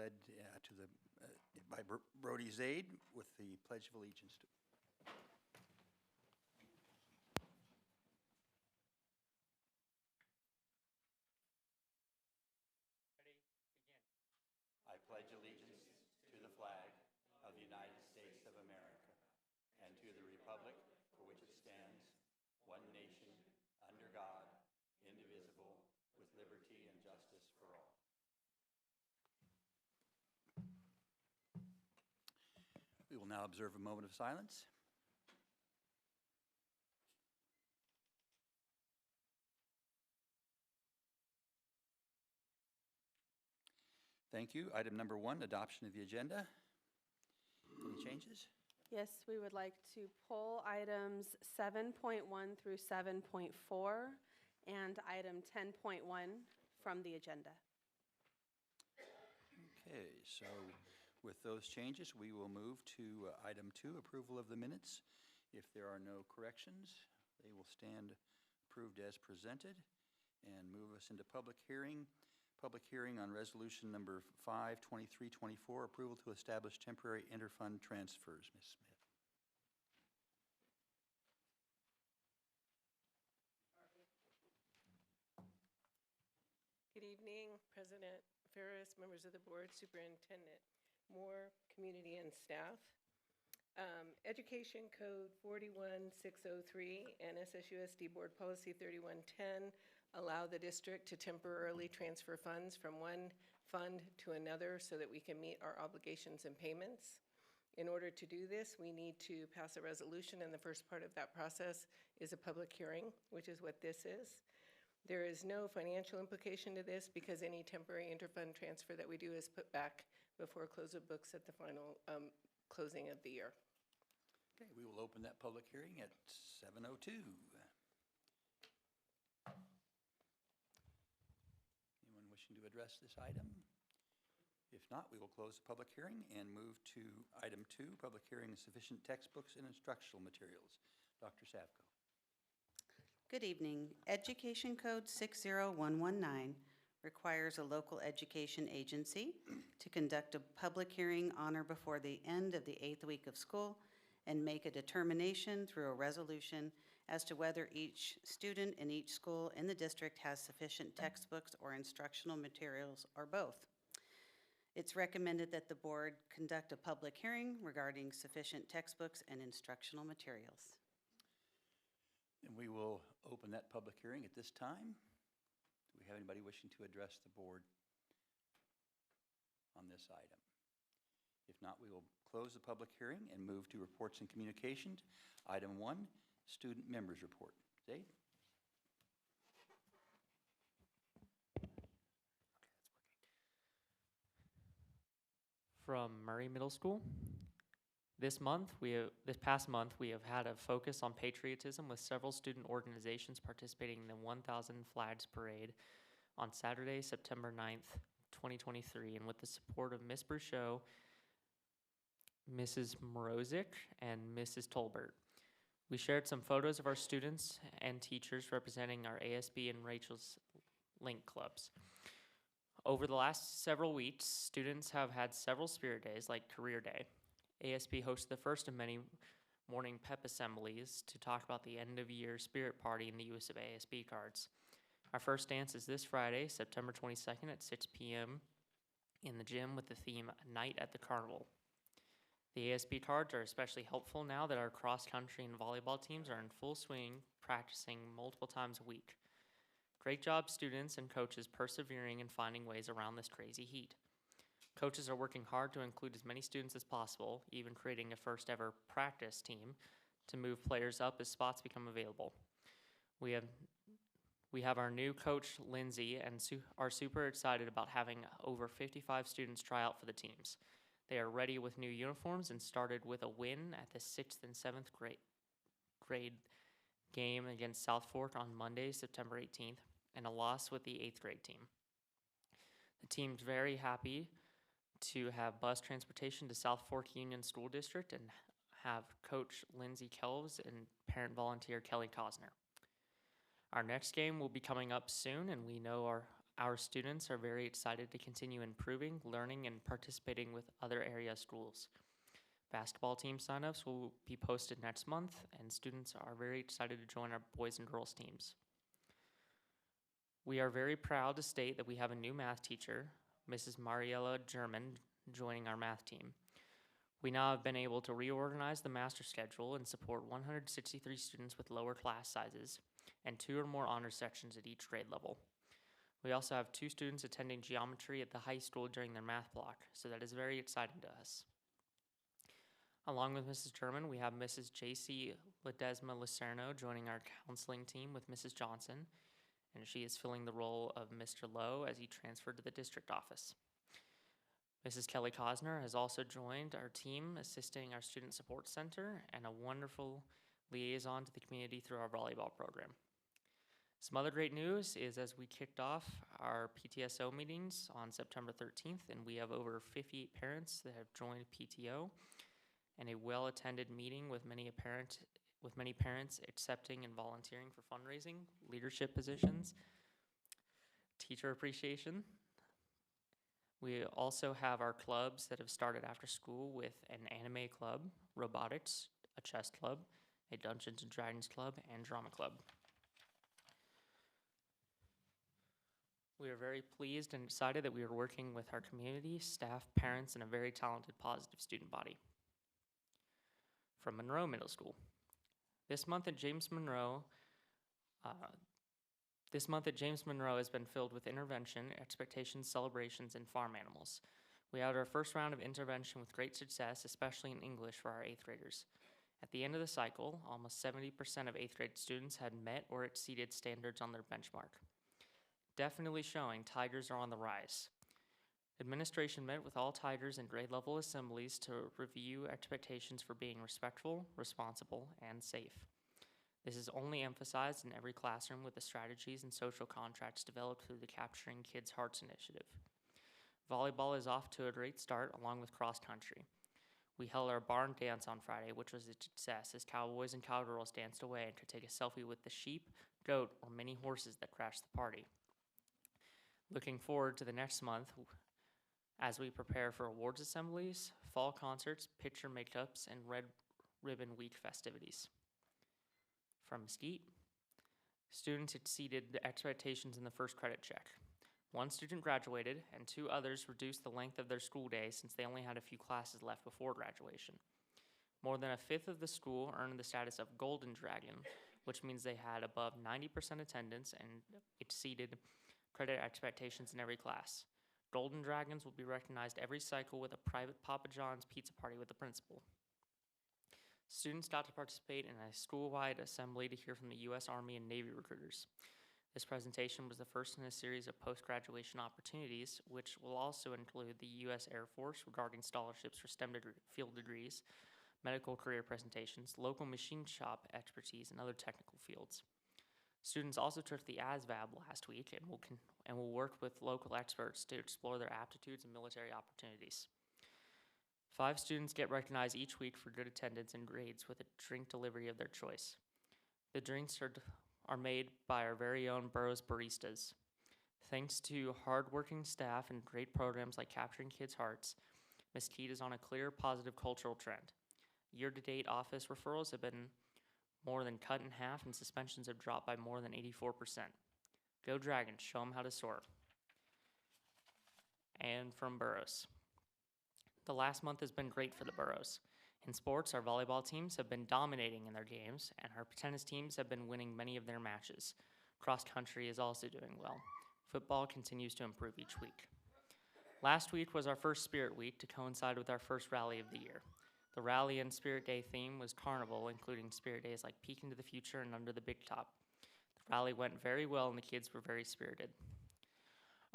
led by Brody Zaid with the Pledge of Allegiance. I pledge allegiance to the flag of the United States of America and to the republic for which it stands, one nation, under God, indivisible, with liberty and justice for all. We will now observe a moment of silence. Thank you. Item number 1, adoption of the agenda. Any changes? Yes, we would like to pull items 7.1 through 7.4 and item 10.1 from the agenda. Okay, so with those changes, we will move to item 2, approval of the minutes. If there are no corrections, they will stand approved as presented and move us into public hearing. Public hearing on resolution number 5, 2324, approval to establish temporary interfund transfers. Ms. Smith. Good evening, President Ferris, members of the board, Superintendent Moore, community and staff. Education Code 41603 and SSUSD Board Policy 3110 allow the district to temporarily transfer funds from one fund to another so that we can meet our obligations and payments. In order to do this, we need to pass a resolution, and the first part of that process is a public hearing, which is what this is. There is no financial implication to this because any temporary interfund transfer that we do is put back before close of books at the final closing of the year. Okay, we will open that public hearing at 7:02. Anyone wishing to address this item? If not, we will close the public hearing and move to item 2, public hearing on sufficient textbooks and instructional materials. Dr. Savko. Good evening. Education Code 60119 requires a local education agency to conduct a public hearing on or before the end of the 8th week of school and make a determination through a resolution as to whether each student in each school in the district has sufficient textbooks or instructional materials or both. It's recommended that the board conduct a public hearing regarding sufficient textbooks and instructional materials. And we will open that public hearing at this time. Do we have anybody wishing to address the board on this item? If not, we will close the public hearing and move to reports and communications. Item 1, student members report. Zaid? From Murray Middle School. This past month, we have had a focus on patriotism with several student organizations participating in the 1,000 Flags Parade on Saturday, September 9th, 2023, and with the support of Ms. Bruchot, Mrs. Morozic, and Mrs. Tolbert. We shared some photos of our students and teachers representing our ASB and Rachel's Link clubs. Over the last several weeks, students have had several spirit days like Career Day. ASB hosted the first of many morning pep assemblies to talk about the end-of-year spirit party and the use of ASB cards. Our first dance is this Friday, September 22nd at 6 p.m. in the gym with the theme Night at the Carnival. The ASB cards are especially helpful now that our cross-country and volleyball teams are in full swing, practicing multiple times a week. Great job, students and coaches, persevering and finding ways around this crazy heat. Coaches are working hard to include as many students as possible, even creating a first-ever practice team to move players up as spots become available. We have our new coach, Lindsay, and are super excited about having over 55 students try out for the teams. They are ready with new uniforms and started with a win at the 6th and 7th grade game against South Fork on Monday, September 18th, and a loss with the 8th grade team. The team's very happy to have bus transportation to South Fork Union School District and have Coach Lindsay Kelves and parent volunteer Kelly Cosner. Our next game will be coming up soon, and we know Our students are very excited to continue improving, learning, and participating with other area schools. Basketball team signups will be posted next month, and students are very excited to join our boys and girls teams. We are very proud to state that we have a new math teacher, Mrs. Mariella German, joining our math team. We now have been able to reorganize the master schedule and support 163 students with lower class sizes and 2 or more honor sections at each grade level. We also have 2 students attending geometry at the high school during their math block, so that is very exciting to us. Along with Mrs. German, we have Mrs. J.C. Ledesma Lucerno joining our counseling team with Mrs. Johnson, and she is filling the role of Mr. Lowe as he transferred to the district office. Mrs. Kelly Cosner has also joined our team, assisting our Student Support Center and a wonderful liaison to the community through our volleyball program. Some other great news is as we kicked off our PTSO meetings on September 13th, and we have over 58 parents that have joined PTO, and a well-attended meeting with many parents accepting and volunteering for fundraising, leadership positions, teacher appreciation. We also have our clubs that have started after school with an anime club, robotics, a chess club, a Dungeons and Dragons club, and drama club. We are very pleased and excited that we are working with our community, staff, parents, and a very talented, positive student body. From Monroe Middle School. This month at James Monroe has been filled with intervention, expectations, celebrations, and farm animals. We had our first round of intervention with great success, especially in English for our 8th graders. At the end of the cycle, almost 70% of 8th grade students had met or exceeded standards on their benchmark. Definitely showing Tigers are on the rise. Administration met with all Tigers and grade level assemblies to review expectations for being respectful, responsible, and safe. This is only emphasized in every classroom with the strategies and social contracts developed through the Capturing Kids' Hearts initiative. Volleyball is off to a great start along with cross country. We held our barn dance on Friday, which was a success as cowboys and cowgirls danced away and could take a selfie with the sheep, goat, or many horses that crashed the party. Looking forward to the next month as we prepare for awards assemblies, fall concerts, picture makeups, and Red Ribbon Week festivities. From Mesquite, students exceeded the expectations in the first credit check. 1 student graduated, and 2 others reduced the length of their school day since they only had a few classes left before graduation. More than a 5th of the school earned the status of Golden Dragon, which means they had above 90% attendance and exceeded credit expectations in every class. Golden Dragons will be recognized every cycle with a private Papa John's pizza party with the principal. Students got to participate in a school-wide assembly to hear from the U.S. Army and Navy recruiters. This presentation was the first in a series of post-graduation opportunities, which will also include the U.S. Air Force regarding scholarships for STEM field degrees, medical career presentations, local machine shop expertise, and other technical fields. Students also took the ASVAB last week and will work with local experts to explore their aptitudes and military opportunities. 5 students get recognized each week for good attendance and grades with a drink delivery of their choice. The drinks are made by our very own Burroughs baristas. Thanks to hardworking staff and great programs like Capturing Kids' Hearts, Mesquite is on a clear, positive cultural trend. Year-to-date office referrals have been more than cut in half, and suspensions have dropped by more than 84%. Go Dragons, show them how to soar. And from Burroughs. The last month has been great for the Burroughs. In sports, our volleyball teams have been dominating in their games, and our tennis teams have been winning many of their matches. Cross country is also doing well. Football continues to improve each week. Last week was our first Spirit Week to coincide with our first rally of the year. The rally and Spirit Day theme was Carnival, including Spirit Days like Peek into the Future and Under the Big Top. The rally went very well and the kids were very spirited.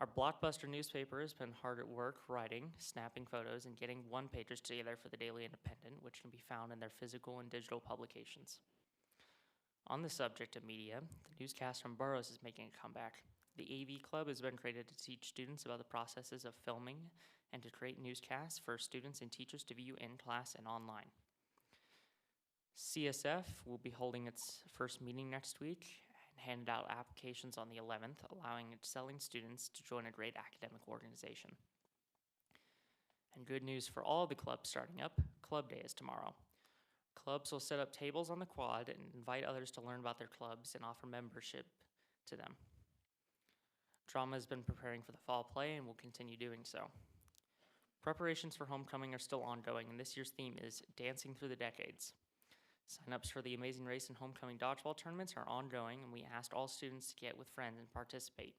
Our Blockbuster newspaper has been hard at work writing, snapping photos, and getting one-pagers together for the Daily Independent, which can be found in their physical and digital publications. On the subject of media, the newscast from Burroughs is making a comeback. The AV Club has been created to teach students about the processes of filming and to create newscasts for students and teachers to view in class and online. CSF will be holding its first meeting next week, and handed out applications on the 11th, allowing excelling students to join a great academic organization. And good news for all the clubs starting up, Club Day is tomorrow. Clubs will set up tables on the quad and invite others to learn about their clubs and offer membership to them. Drama has been preparing for the fall play and will continue doing so. Preparations for homecoming are still ongoing, and this year's theme is Dancing Through the Decades. Sign-ups for the Amazing Race and Homecoming Dodgeball tournaments are ongoing, and we asked all students to get with friends and participate.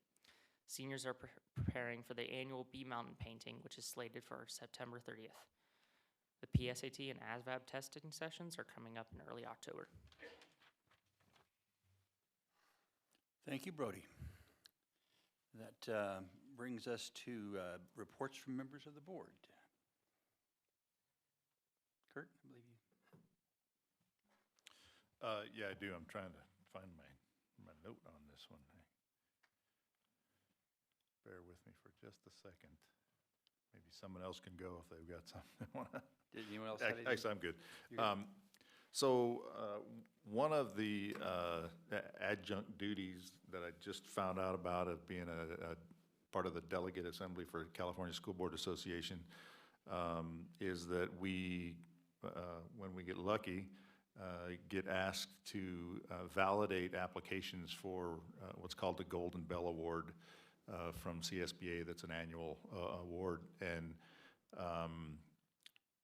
Seniors are preparing for the annual Bee Mountain painting, which is slated for September 30th. The PSAT and ASVAB testing sessions are coming up in early October. Thank you, Brody. That brings us to reports from members of the board. Kurt, I believe you. Yeah, I do. I'm trying to find my note on this one. Bear with me for just a second. Maybe someone else can go if they've got something. Did anyone else have anything? Actually, I'm good. You're good. One of the adjunct duties that I just found out about of being a part of the delegate assembly for California School Board Association is that we, when we get lucky, get asked to validate applications for what's called the Golden Bell Award from CSBA. That's an annual award, and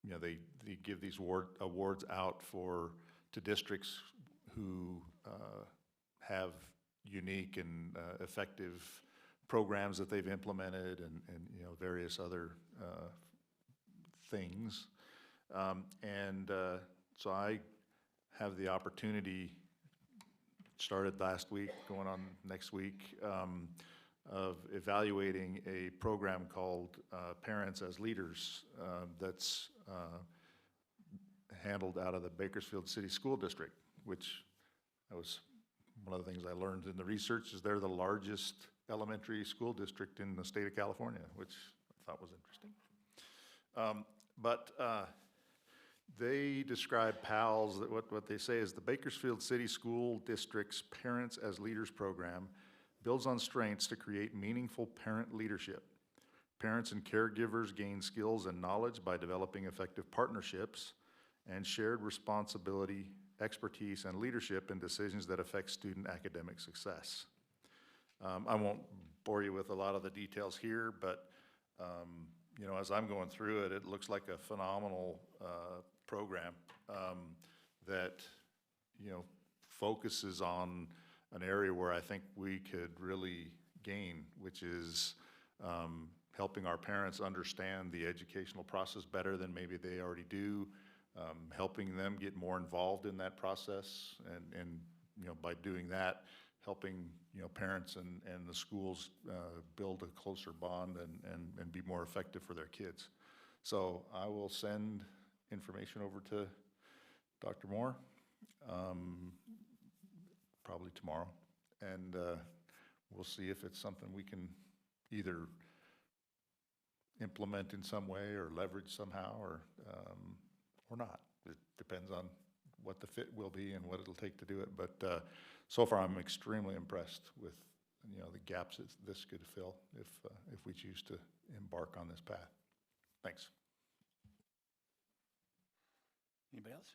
you know, they give these awards out to districts who have unique and effective programs that they've implemented, and you know, various other things. So I have the opportunity, started last week, going on next week, of evaluating a program called Parents as Leaders that's handled out of the Bakersfield City School District, which that was one of the things I learned in the research, is they're the largest elementary school district in the state of California, which I thought was interesting. They describe PALS, that what they say is the Bakersfield City School District's Parents as Leaders program builds on strengths to create meaningful parent leadership. Parents and caregivers gain skills and knowledge by developing effective partnerships and shared responsibility, expertise, and leadership in decisions that affect student academic success. I won't bore you with a lot of the details here, but you know, as I'm going through it, it looks like a phenomenal program that, you know, focuses on an area where I think we could really gain, which is helping our parents understand the educational process better than maybe they already do, helping them get more involved in that process, and you know, by doing that, helping, you know, parents and the schools build a closer bond and be more effective for their kids. So I will send information over to Dr. Moore, probably tomorrow, and we'll see if it's something we can either implement in some way or leverage somehow, or not. It depends on what the fit will be and what it'll take to do it. But so far, I'm extremely impressed with, you know, the gaps that this could fill if we choose to embark on this path. Thanks. Anybody else?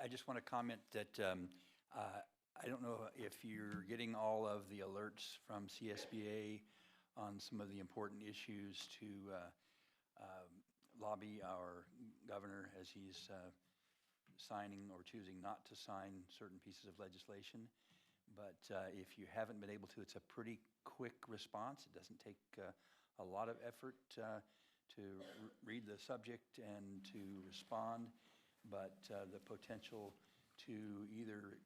I just want to comment that I don't know if you're getting all of the alerts from CSBA on some of the important issues to lobby our governor as he's signing or choosing not to sign certain pieces of legislation. But if you haven't been able to, it's a pretty quick response. It doesn't take a lot of effort to read the subject and to respond, but the potential to either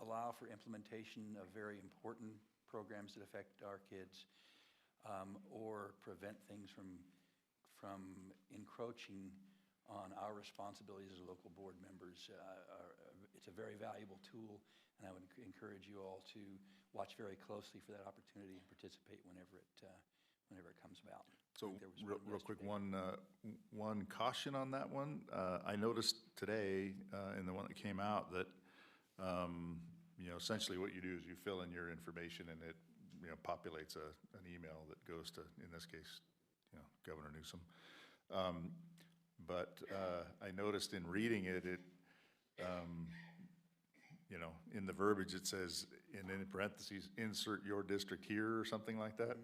allow for implementation of very important programs that affect our kids, or prevent things from encroaching on our responsibilities as local board members. It's a very valuable tool, and I would encourage you all to watch very closely for that opportunity and participate whenever it comes about. So real quick, one caution on that one. I noticed today in the one that came out that essentially what you do is you fill in your information and it, populates an email that goes to, in this case, Governor Newsom. But I noticed in reading it, in the verbiage, it says, and in parentheses, insert your district here or something like that.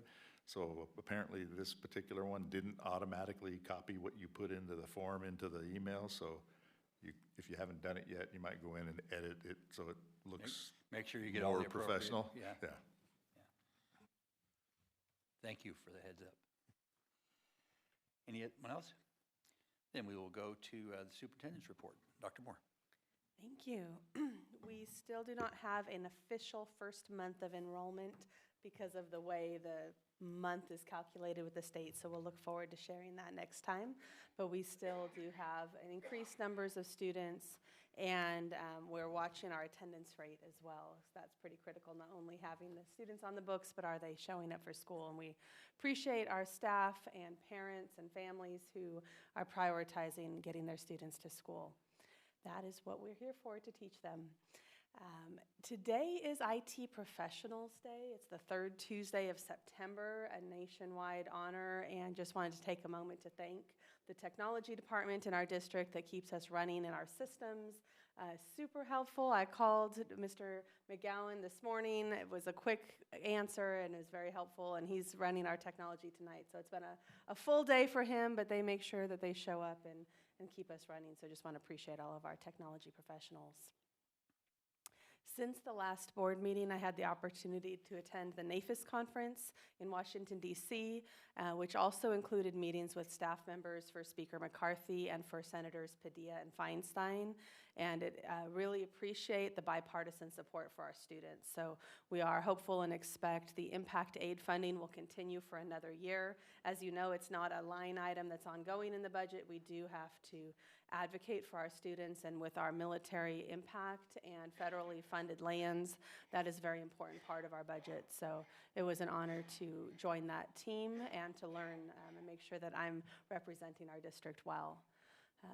So apparently this particular one didn't automatically copy what you put into the form into the email. So if you haven't done it yet, you might go in and edit it so it looks Make sure you get all more the appropriate. professional. Yeah. Thank you for the heads up. Anyone else? Then we will go to the superintendent's report. Dr. Moore. Thank you. We still do not have an official first month of enrollment because of the way the month is calculated with the state, so we'll look forward to sharing that next time. But we still do have an increased numbers of students, and we're watching our attendance rate as well. So that's pretty critical, not only having the students on the books, but are they showing up for school? And we appreciate our staff and parents and families who are prioritizing getting their students to school. That is what we're here for, to teach them. Today is IT Professionals Day. It's the third Tuesday of September, a nationwide honor, and just wanted to take a moment to thank the technology department in our district that keeps us running in our systems. Super helpful. I called Mr. McGowan this morning. It was a quick answer and it was very helpful, and he's running our technology tonight. So it's been a full day for him, but they make sure that they show up and keep us running. So just want to appreciate all of our technology professionals. Since the last board meeting, I had the opportunity to attend the NAFIS conference in Washington, D.C., which also included meetings with staff members for Speaker McCarthy and for Senators Padilla and Feinstein. And it really appreciate the bipartisan support for our students. So we are hopeful and expect the impact aid funding will continue for another year. As you know, it's not a line item that's ongoing in the budget. We do have to advocate for our students, and with our military impact and federally funded lands, that is a very important part of our budget. So it was an honor to join that team and to learn and make sure that I'm representing our district well.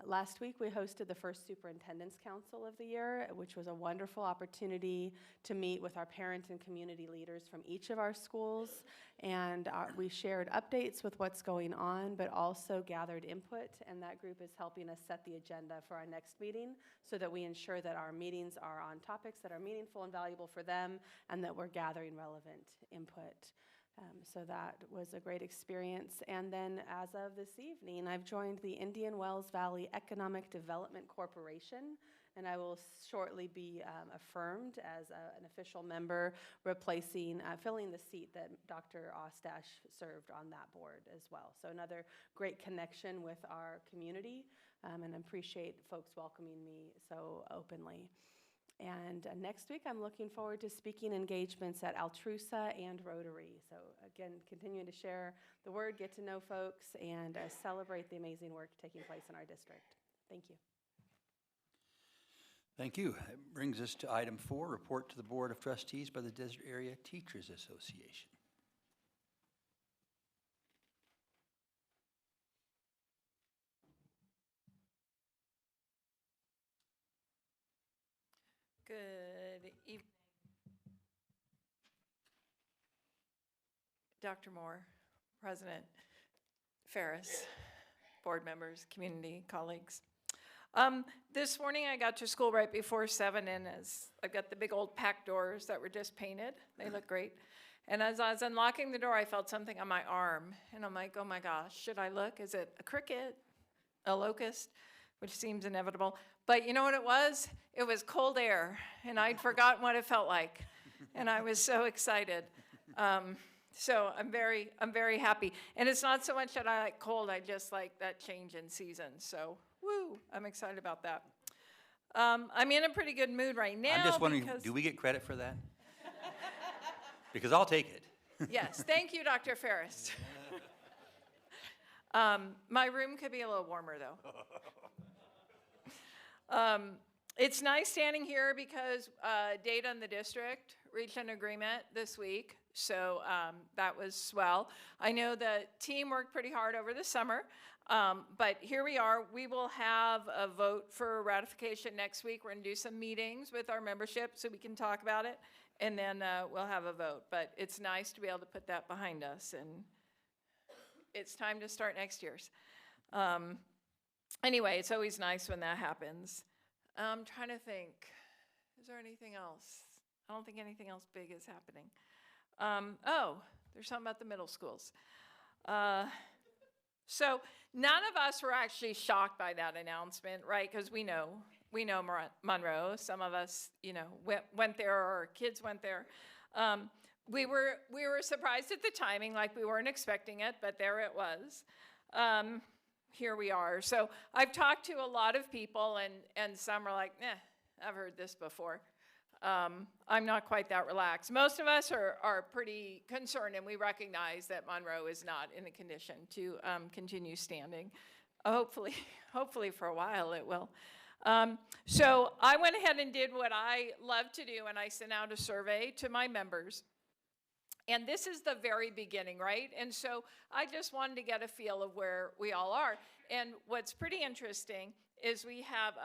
Last week, we hosted the first Superintendent's Council of the year, which was a wonderful opportunity to meet with our parent and community leaders from each of our schools. And we shared updates with what's going on, but also gathered input. And that group is helping us set the agenda for our next meeting so that we ensure that our meetings are on topics that are meaningful and valuable for them, and that we're gathering relevant input. So that was a great experience. And then as of this evening, I've joined the Indian Wells Valley Economic Development Corporation, and I will shortly be affirmed as an official member, filling the seat that Dr. Ostash served on that board as well. So another great connection with our community, and I appreciate folks welcoming me so openly. And next week, I'm looking forward to speaking engagements at Altrusa and Rotary. So again, continuing to share the word, get to know folks, and celebrate the amazing work taking place in our district. Thank you. Thank you. It brings us to item 4, report to the Board of Trustees by the Desert Area Teachers Association. Good evening. Dr. Moore, President Ferris, board members, community colleagues. This morning I got to school right before 7, and as I've got the big old pack doors that were just painted. They look great. And as I was unlocking the door, I felt something on my arm. And I'm like, oh my gosh, should I look? Is it a cricket, a locust? Which seems inevitable. But you know what it was? It was cold air, and I'd forgotten what it felt like. And I was so excited. So I'm very happy. And it's not so much that I like cold, I just like that change in season. So, woo, I'm excited about that. I'm in a pretty good mood right now. I'm just wondering, do we get credit for that? Because I'll take it. Yes, thank you, Dr. Ferris. My room could be a little warmer, though. It's nice standing here because Data and the district reached an agreement this week So that was swell. I know the team worked pretty hard over the summer, but here we are. We will have a vote for ratification next week. We're going to do some meetings with our membership so we can talk about it, and then we'll have a vote. But it's nice to be able to put that behind us, and it's time to start next year's. Anyway, it's always nice when that happens. I'm trying to think. Is there anything else? I don't think anything else big is happening. Oh, there's something about the middle schools. So none of us were actually shocked by that announcement, right? Because we know Monroe. Some of us, went there, or our kids went there. We were surprised at the timing, like we weren't expecting it, but there it was. Here we are. So I've talked to a lot of people, and some are like, I've heard this before. I'm not quite that relaxed. Most of us are pretty concerned, and we recognize that Monroe is not in a condition to continue standing. Hopefully for a while it will. So I went ahead and did what I love to do, and I sent out a survey to my members. And this is the very beginning, right? And so I just wanted to get a feel of where we all are. And what's pretty interesting is we have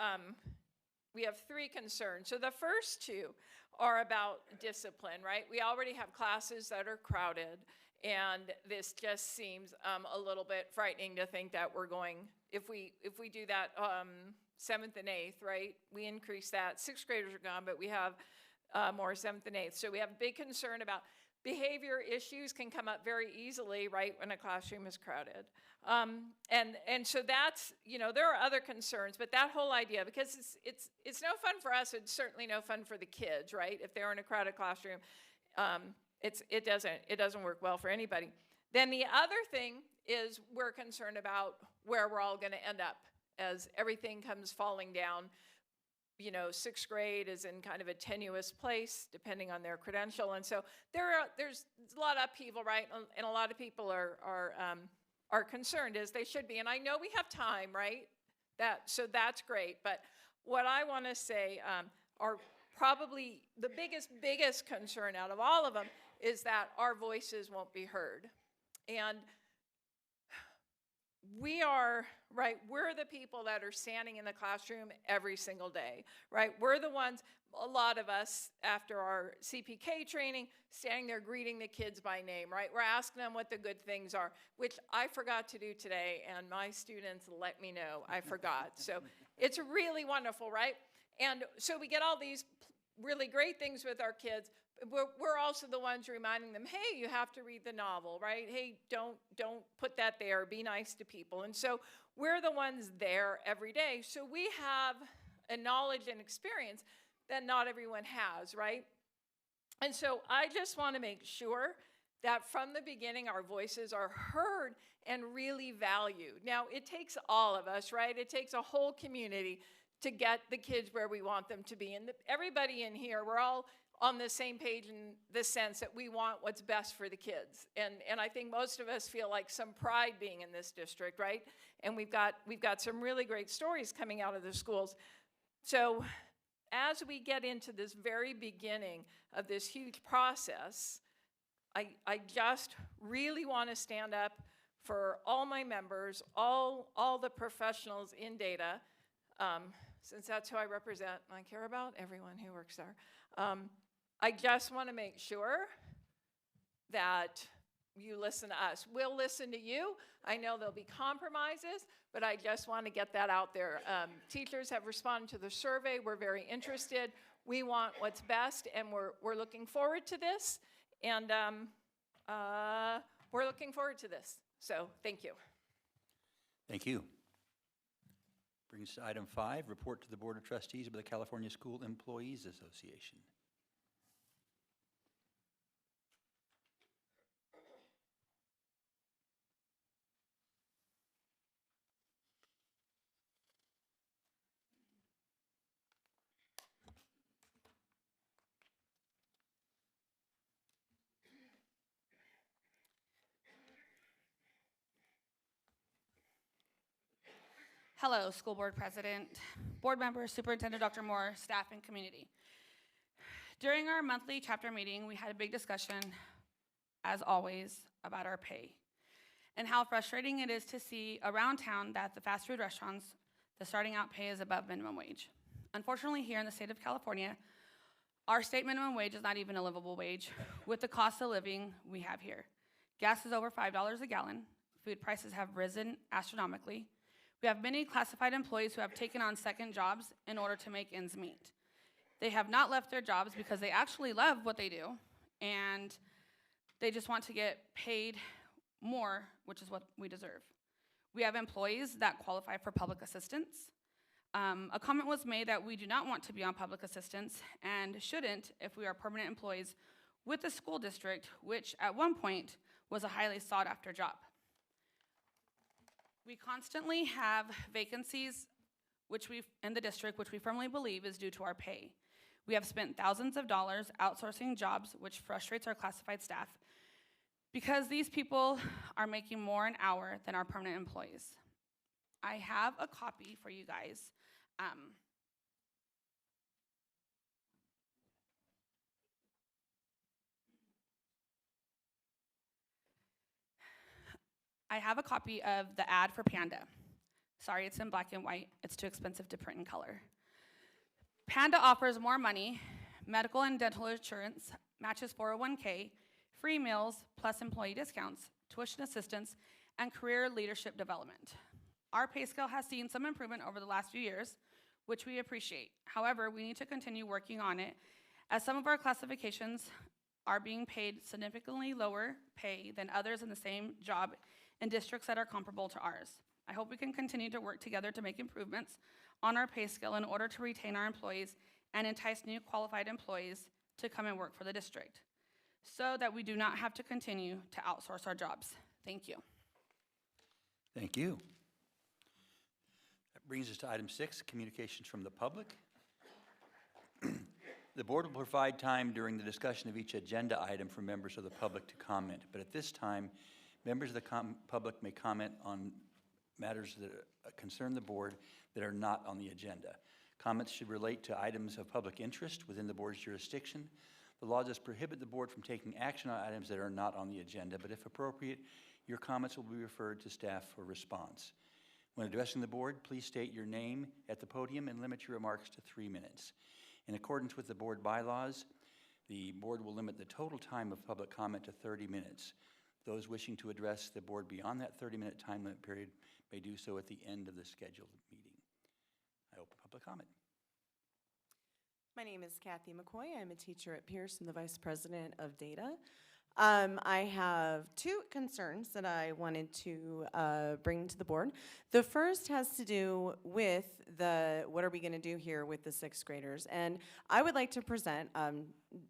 3 concerns. So the first 2 are about discipline, right? We already have classes that are crowded, and this just seems a little bit frightening to think that we're going, if we do that 7th and 8th, right? We increase that. 6th graders are gone, but we have more 7th and 8th. So we have a big concern about behavior issues can come up very easily, right, when a classroom is crowded. And so that's, there are other concerns, but that whole idea, because it's no fun for us, it's certainly no fun for the kids, right? If they're in a crowded classroom, it doesn't work well for anybody. Then the other thing is we're concerned about where we're all going to end up as everything comes falling down. 6th grade is in kind of a tenuous place, depending on their credential. And so there's a lot of upheaval, right? And a lot of people are concerned, as they should be. And I know we have time, right? So that's great. But what I want to say are probably the biggest concern out of all of them is that our voices won't be heard. And we are, right, we're the people that are standing in the classroom every single day, right? We're the ones, a lot of us, after our CPK training, standing there greeting the kids by name, right? We're asking them what the good things are, which I forgot to do today, and my students let me know I forgot. So it's really wonderful, right? And so we get all these really great things with our kids. We're also the ones reminding them, hey, you have to read the novel, right? Hey, don't put that there. Be nice to people. And so we're the ones there every day. So we have a knowledge and experience that not everyone has, right? And so I just want to make sure that from the beginning our voices are heard and really valued. Now, it takes all of us, right? It takes a whole community to get the kids where we want them to be. And everybody in here, we're all on the same page in the sense that we want what's best for the kids. And I think most of us feel like some pride being in this district, right? And we've got some really great stories coming out of the schools. So as we get into this very beginning of this huge process, I just really want to stand up for all my members, all the professionals in data, since that's who I represent and I care about, everyone who works there. I just want to make sure that you listen to us. We'll listen to you. I know there'll be compromises, but I just want to get that out there. Teachers have responded to the survey. We're very interested. We want what's best, and we're looking forward to this. And we're looking forward to this. So thank you. Thank you. Brings us to item 5, report to the Board of Trustees of the California School Employees Association. Hello, School Board President, Board members, Superintendent Dr. Moore, staff, and community. During our monthly chapter meeting, we had a big discussion as always, about our pay and how frustrating it is to see around town that the fast food restaurants, the starting out pay is above minimum wage. Unfortunately, here in the state of California, our state minimum wage is not even a livable wage with the cost of living we have here. Gas is over $5 a gallon. Food prices have risen astronomically. We have many classified employees who have taken on second jobs in order to make ends meet. They have not left their jobs because they actually love what they do, and they just want to get paid more, which is what we deserve. We have employees that qualify for public assistance. A comment was made that we do not want to be on public assistance and shouldn't if we are permanent employees with the school district, which at one point was a highly sought after job. We constantly have vacancies in the district, which we firmly believe is due to our pay. We have spent thousands of dollars outsourcing jobs, which frustrates our classified staff because these people are making more an hour than our permanent employees. I have a copy for you guys. I have a copy of the ad for Panda. Sorry, it's in black and white. It's too expensive to print in color. Panda offers more money, medical and dental insurance, matches 401k, free meals, plus employee discounts, tuition assistance, and career leadership development. Our pay scale has seen some improvement over the last few years, which we appreciate. However, we need to continue working on it, as some of our classifications are being paid significantly lower pay than others in the same job in districts that are comparable to ours. I hope we can continue to work together to make improvements on our pay scale in order to retain our employees and entice new qualified employees to come and work for the district, so that we do not have to continue to outsource our jobs. Thank you. Thank you. That brings us to item 6, communications from the public. The board will provide time during the discussion of each agenda item for members of the public to comment, but at this time, members of the public may comment on matters that concern the board that are not on the agenda. Comments should relate to items of public interest within the board's jurisdiction. The law does prohibit the board from taking action on items that are not on the agenda, but if appropriate, your comments will be referred to staff for response. When addressing the board, please state your name at the podium and limit your remarks to 3 minutes. In accordance with the board bylaws, the board will limit the total time of public comment to 30 minutes. Those wishing to address the board beyond that 30-minute time limit period may do so at the end of the scheduled meeting. I open public comment. My name is Kathy McCoy. I'm a teacher at Pierce and the Vice President of Data. I have 2 concerns that I wanted to bring to the board. The first has to do with what are we going to do here with the 6th graders. And I would like to present,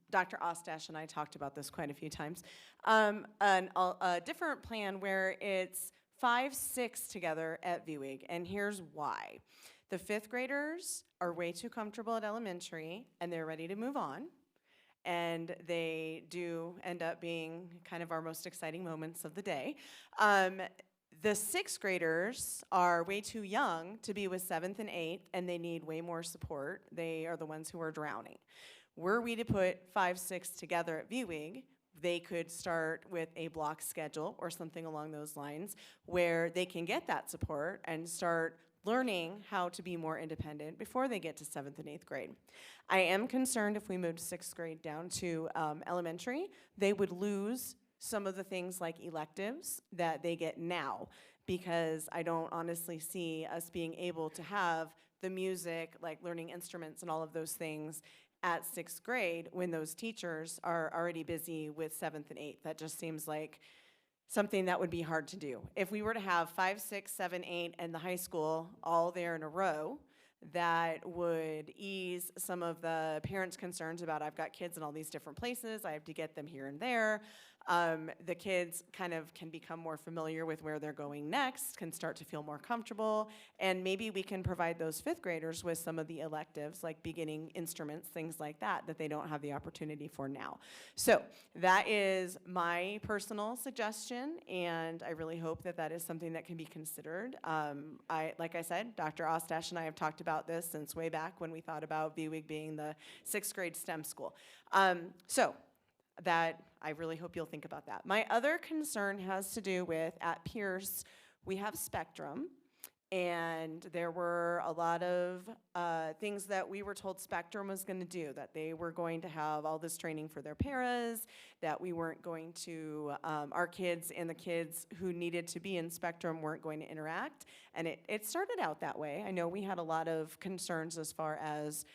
Dr. Ostash and I talked about this quite a few times, a different plan where it's 5, 6 together at VWIG, and here's why. The 5th graders are way too comfortable at elementary, and they're ready to move on. And they do end up being kind of our most exciting moments of the day. The 6th graders are way too young to be with 7th and 8th, and they need way more support. They are the ones who are drowning. Were we to put 5, 6 together at VWIG, they could start with a block schedule or something along those lines where they can get that support and start learning how to be more independent before they get to 7th and 8th grade. I am concerned if we moved 6th grade down to elementary, they would lose some of the things like electives that they get now, because I don't honestly see us being able to have the music, like learning instruments and all of those things at 6th grade when those teachers are already busy with 7th and 8th. That just seems like something that would be hard to do. If we were to have 5, 6, 7, 8, and the high school all there in a row, that would ease some of the parents' concerns about, I've got kids in all these different places, I have to get them here and there. The kids kind of can become more familiar with where they're going next, can start to feel more comfortable, and maybe we can provide those 5th graders with some of the electives, like beginning instruments, things like that, that they don't have the opportunity for now. So that is my personal suggestion, and I really hope that that is something that can be considered. Like I said, Dr. Ostash and I have talked about this since way back when we thought about VWIG being the 6th grade STEM school. So that I really hope you'll think about that. My other concern has to do with, at Pierce, we have Spectrum, and there were a lot of things that we were told Spectrum was going to do, that they were going to have all this training for their paras, that we weren't going to, our kids and the kids who needed to be in Spectrum weren't going to interact. And it started out that way. I know we had a lot of concerns as far as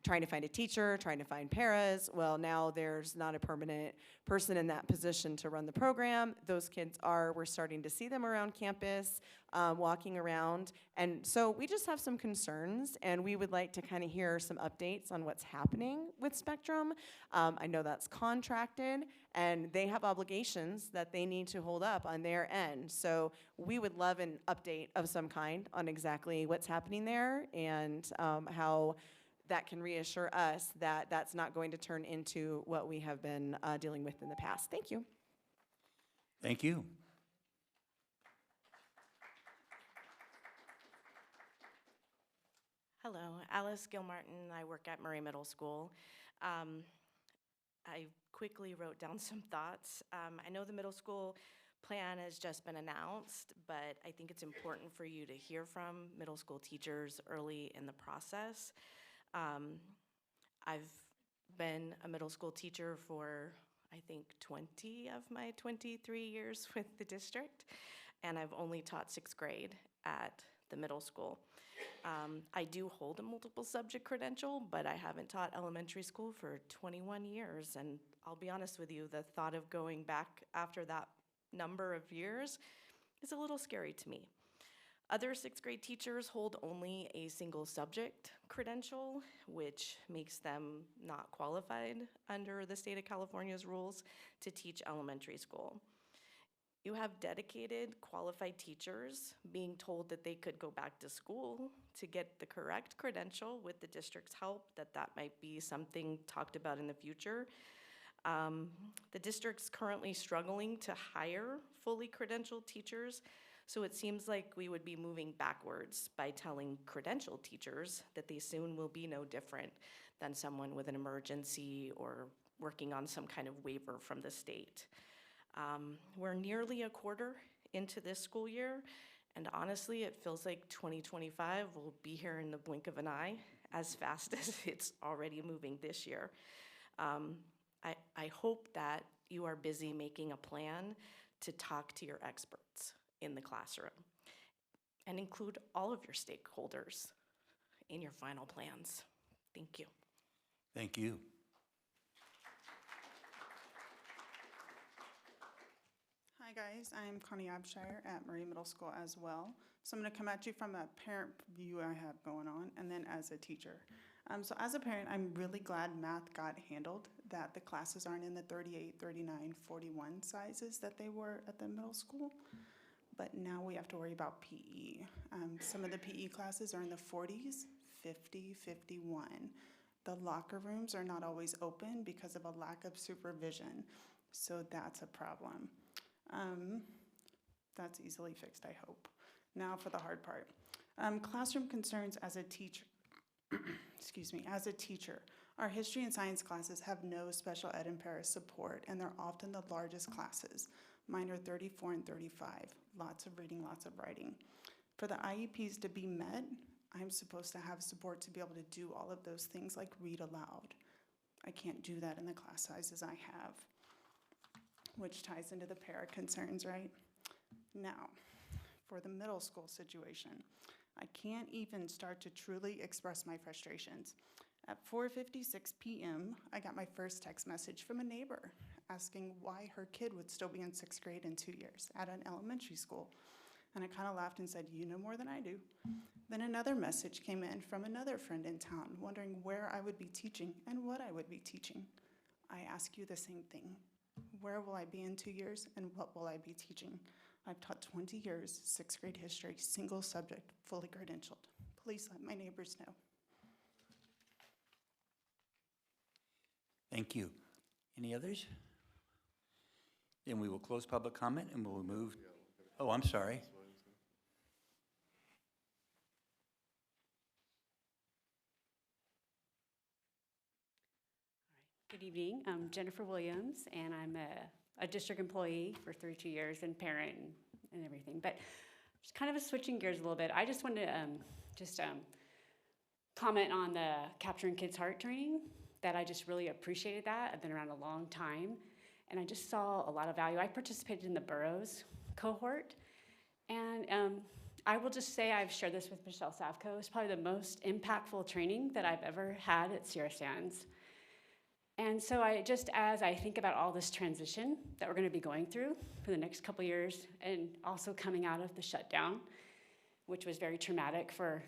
trying to find a teacher, trying to find paras. Well, now there's not a permanent person in that position to run the program. Those kids we're starting to see them around campus, walking around. And so we just have some concerns, and we would like to kind of hear some updates on what's happening with Spectrum. I know that's contracted, and they have obligations that they need to hold up on their end. So we would love an update of some kind on exactly what's happening there, and how that can reassure us that that's not going to turn into what we have been dealing with in the past. Thank you. Thank you. Hello, Alice Gilmartin. I work at Murray Middle School. I quickly wrote down some thoughts. I know the middle school plan has just been announced, but I think it's important for you to hear from middle school teachers early in the process. I've been a middle school teacher for, I think, 20 of my 23 years with the district, and I've only taught 6th grade at the middle school. I do hold a multiple subject credential, but I haven't taught elementary school for 21 years, and I'll be honest with you, the thought of going back after that number of years is a little scary to me. Other 6th grade teachers hold only a single subject credential, which makes them not qualified under the state of California's rules to teach elementary school. You have dedicated, qualified teachers being told that they could go back to school to get the correct credential with the district's help, that might be something talked about in the future. The district's currently struggling to hire fully credentialed teachers, so it seems like we would be moving backwards by telling credentialed teachers that they soon will be no different than someone with an emergency or working on some kind of waiver from the state. We're nearly a quarter into this school year, and honestly, it feels like 2025 will be here in the blink of an eye, as fast as it's already moving this year. I hope that you are busy making a plan to talk to your experts in the classroom and include all of your stakeholders in your final plans. Thank you. Thank you. Hi guys, I'm Connie Abshire at Murray Middle School as well. So I'm going to come at you from a parent view I have going on, and then as a teacher. So as a parent, I'm really glad math got handled, that the classes aren't in the 38, 39, 41 sizes that they were at the middle school. But now we have to worry about PE. Some of the PE classes are in the 40s, 50, 51. The locker rooms are not always open because of a lack of supervision. So that's a problem. That's easily fixed, I hope. Now for the hard part. Classroom concerns as a teacher. Excuse me, as a teacher, our history and science classes have no special ed and para support, and they're often the largest classes. Mine are 34 and 35, lots of reading, lots of writing. For the IEPs to be met, I'm supposed to have support to be able to do all of those things like read aloud. I can't do that in the class sizes I have, which ties into the para concerns, right? Now, for the middle school situation, I can't even start to truly express my frustrations. At 4:56 p.m., I got my first text message from a neighbor asking why her kid would still be in 6th grade in 2 years at an elementary school. And I kind of laughed and said, you know more than I do. Then another message came in from another friend in town wondering where I would be teaching and what I would be teaching. I ask you the same thing. Where will I be in 2 years and what will I be teaching? I've taught 20 years, 6th grade history, single subject, fully credentialed. Please let my neighbors know. Thank you. Any others? Then we will close public comment and we'll move. Oh, I'm sorry. Good evening. I'm Jennifer Williams, and I'm a district employee for 32 years and parent and everything. But just kind of switching gears a little bit, I just wanted to comment on the Capturing Kids' Heart training, that I just really appreciated that. I've been around a long time, and I just saw a lot of value. I participated in the Burroughs cohort, and I will just say, I've shared this with Michelle Savko, it's probably the most impactful training that I've ever had at Sierra Sands. And so as I think about all this transition that we're gonna be going through for the next couple years, and also coming out of the shutdown, which was very traumatic for,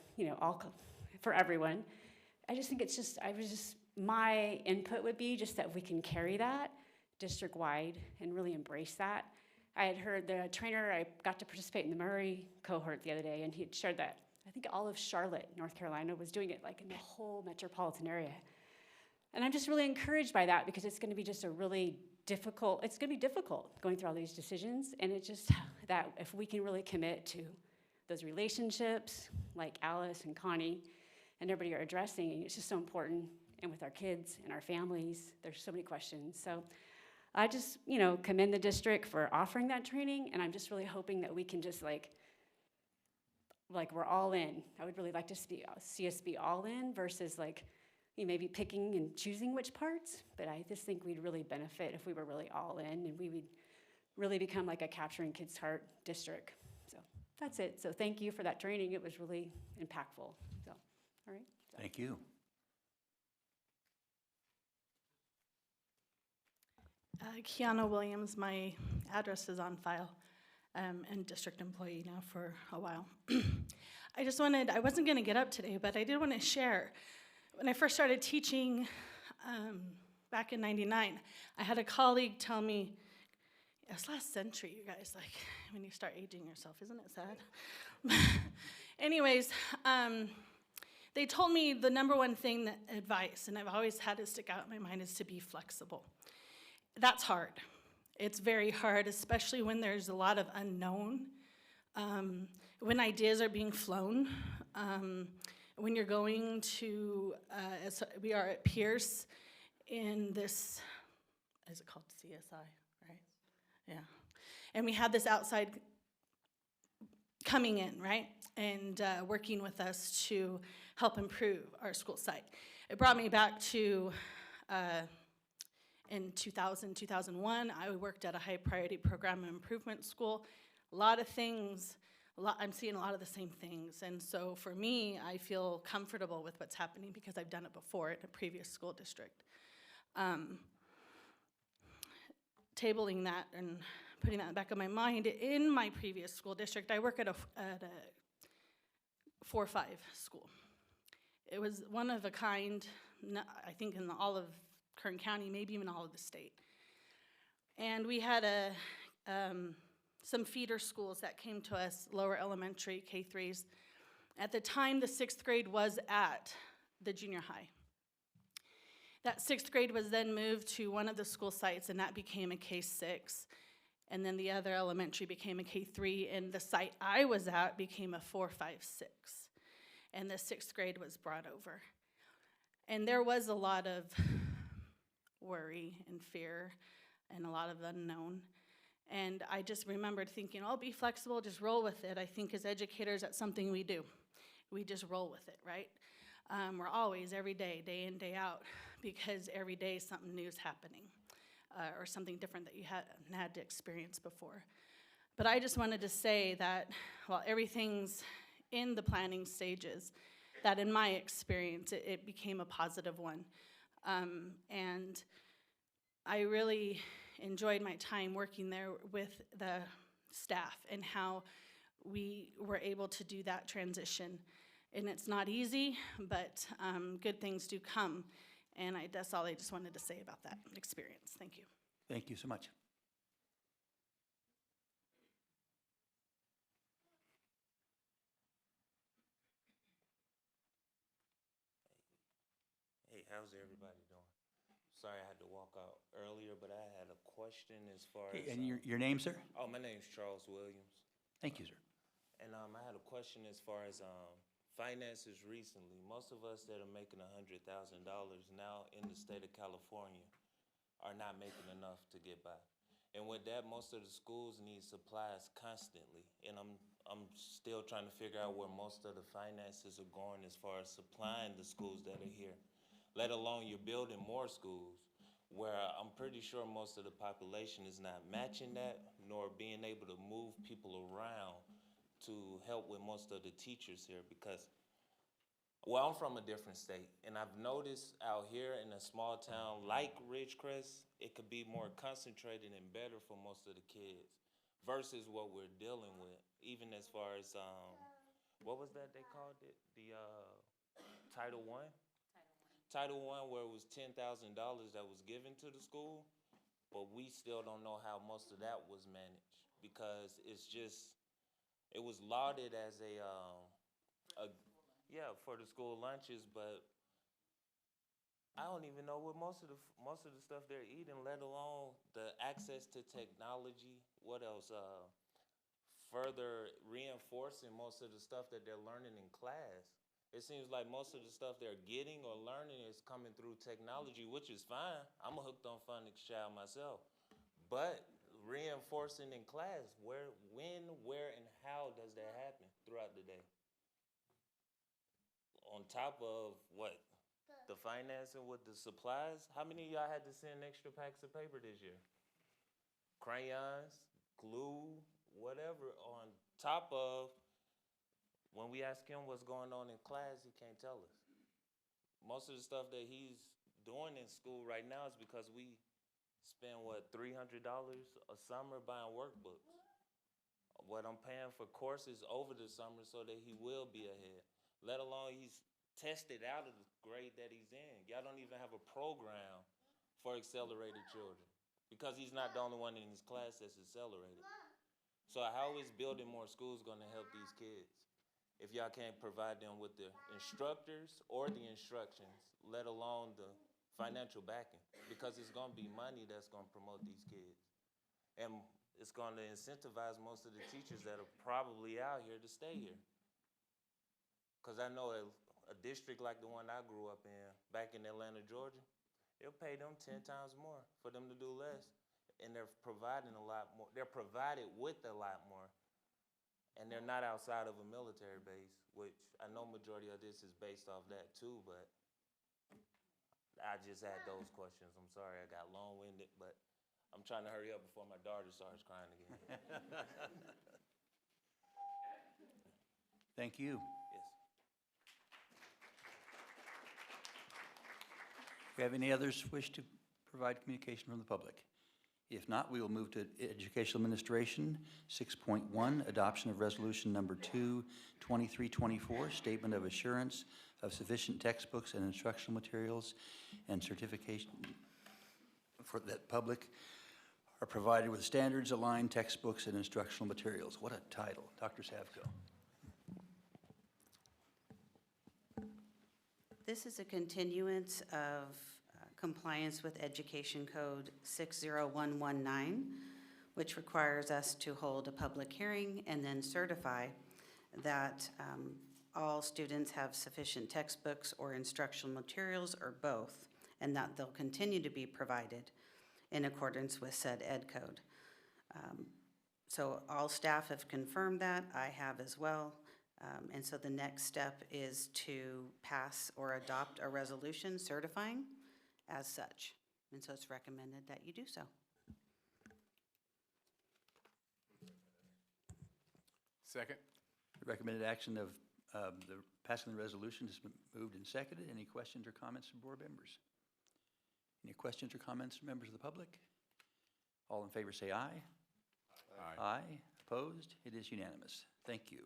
for everyone, I just think my input would be just that we can carry that district-wide and really embrace that. I had heard the trainer, I got to participate in the Murray cohort the other day, and he had shared that I think all of Charlotte, North Carolina, was doing it like in the whole metropolitan area. And I'm just really encouraged by that, because it's gonna be just it's gonna be difficult going through all these decisions, and it's just that if we can really commit to those relationships, like Alice and Connie and everybody are addressing, it's just so important, and with our kids and our families, there's so many questions. So I just, commend the district for offering that training, and I'm just really hoping that we can just like we're all in. I would really like to see us be all in versus maybe picking and choosing which parts, but I just think we'd really benefit if we were really all in, and we would really become like a Capturing Kids' Heart district. So that's it. So thank you for that training. It was really impactful. So, all right. So. Thank you. Kiana Williams, my address is on file, and district employee now for a while. I wasn't gonna get up today, but I did wanna share. When I first started teaching back in '99, I had a colleague tell me, it's last century, you guys, like when you start aging yourself, isn't it sad? Anyways, they told me the number one thing, advice, and I've always had it stick out in my mind, is to be flexible. That's hard. It's very hard, especially when there's a lot of unknown, when ideas are being flown, when you're going to, as we are at Pierce in this, is it called CSI, right? Yeah. And we had this outside coming in, right? And working with us to help improve our school site. It brought me back to, in 2000, 2001, I worked at a high priority program improvement school. A lot of things, I'm seeing a lot of the same things. And so for me, I feel comfortable with what's happening because I've done it before at a previous school district. Tabling that and putting that in the back of my mind, in my previous school district, I work at a 4-5 school. It was one of a kind, I think in all of Kern County, maybe even all of the state. And we had some feeder schools that came to us, lower elementary, K-3s. At the time, the 6th grade was at the junior high. That 6th grade was then moved to one of the school sites, and that became a K-6. And then the other elementary became a K-3, and the site I was at became a 4-5-6. And the 6th grade was brought over. And there was a lot of worry and fear and a lot of unknown. And I just remembered thinking, oh, be flexible, just roll with it. I think as educators, that's something we do. We just roll with it, right? We're always, every day, day in, day out, because every day something new is happening, or something different that you hadn't had to experience before. But I just wanted to say that while everything's in the planning stages, that in my experience, it became a positive one. And I really enjoyed my time working there with the staff and how we were able to do that transition. And it's not easy, but good things do come. And that's all I just wanted to say about that experience. Thank you. Thank you so much. Hey, how's everybody doing? Sorry I had to walk out earlier, but I had a question as far as... And your name, sir? Oh, my name's Charles Williams. Thank you, sir. And I had a question as far as finances recently. Most of us that are making $100,000 now in the state of California are not making enough to get by. And with that, most of the schools need supplies constantly. And I'm still trying to figure out where most of the finances are going as far as supplying the schools that are here, let alone you're building more schools, where I'm pretty sure most of the population is not matching that, nor being able to move people around to help with most of the teachers here. Because, well, I'm from a different state, and I've noticed out here in a small town like Ridgecrest, it could be more concentrated and better for most of the kids versus what we're dealing with, even as far as, what was that they called it? The Title I? Title I, where it was $10,000 that was given to the school, but we still don't know how most of that was managed, because it's just, it was lauded as yeah, for the school lunches, but I don't even know what most of the stuff they're eating, let alone the access to technology. What else? Further reinforcing most of the stuff that they're learning in class. It seems like most of the stuff they're getting or learning is coming through technology, which is fine. I'm a hooked on phonics child myself. But reinforcing in class, where, when, where, and how does that happen throughout the day? On top of what? The financing with the supplies? How many of y'all had to send extra packs of paper this year? Crayons, glue, whatever, on top of when we ask him what's going on in class, he can't tell us. Most of the stuff that he's doing in school right now is because we spend, what, $300 a summer buying workbooks. What I'm paying for courses over the summer so that he will be ahead, let alone he's tested out of the grade that he's in. Y'all don't even have a program for accelerated children because he's not the only one in his class that's accelerated. So how is building more schools going to help these kids if y'all can't provide them with the instructors or the instructions, let alone the financial backing? Because it's going to be money that's going to promote these kids. And it's going to incentivize most of the teachers that are probably out here to stay here. Because I know a district like the one I grew up in, back in Atlanta, Georgia, it'll pay them 10 times more for them to do less. And they're providing a lot more. They're provided with a lot more. And they're not outside of a military base, which I know majority of this is based off that too, but I just had those questions. I'm sorry I got long-winded, but I'm trying to hurry up before my daughter starts crying again. Thank you. Yes. Do you have any others wish to provide communication from the public? If not, we will move to Educational Administration. 6.1, Adoption of Resolution Number 2, 2324, Statement of Assurance of Sufficient Textbooks and Instructional Materials and Certification for that public are provided with standards-aligned textbooks and instructional materials. What a title. Dr. Savko. This is a continuance of compliance with Education Code 60119, which requires us to hold a public hearing and then certify that all students have sufficient textbooks or instructional materials or both, and that they'll continue to be provided in accordance with said ed code. So all staff have confirmed that. I have as well. And so the next step is to pass or adopt a resolution certifying as such. And so it's recommended that you do so. Second. The recommended action of the passing the resolution has been moved and seconded. Any questions or comments from board members? Any questions or comments from members of the public? All in favor say aye. Aye. Aye. Opposed? It is unanimous. Thank you.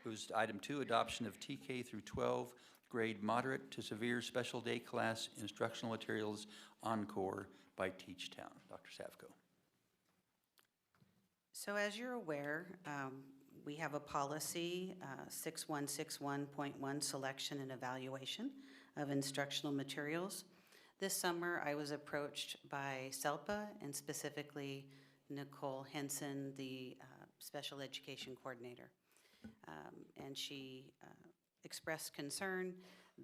Moves to item 2, adoption of TK through 12 grade moderate to severe special day class instructional materials Encore by Teach Town. Dr. Savko. So as you're aware, we have a policy, 6161.1, selection and evaluation of instructional materials. This summer, I was approached by SELPA and specifically Nicole Henson, the special education coordinator. And she expressed concern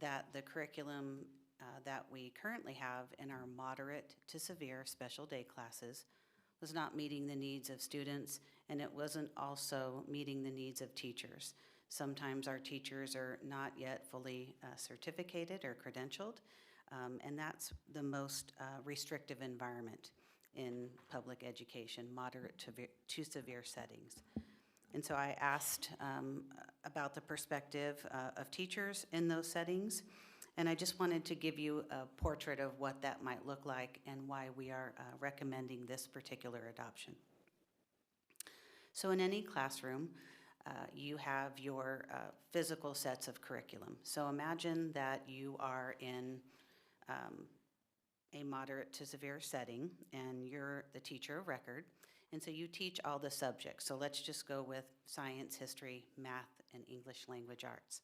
that the curriculum that we currently have in our moderate to severe special day classes was not meeting the needs of students, and it wasn't also meeting the needs of teachers. Sometimes our teachers are not yet fully certificated or credentialed, and that's the most restrictive environment in public education, moderate to severe settings. And so I asked about the perspective of teachers in those settings, and I just wanted to give you a portrait of what that might look like and why we are recommending this particular adoption. So in any classroom, you have your physical sets of curriculum. So imagine that you are in a moderate to severe setting, and you're the teacher of record, and so you teach all the subjects. So let's just go with science, history, math, and English language arts.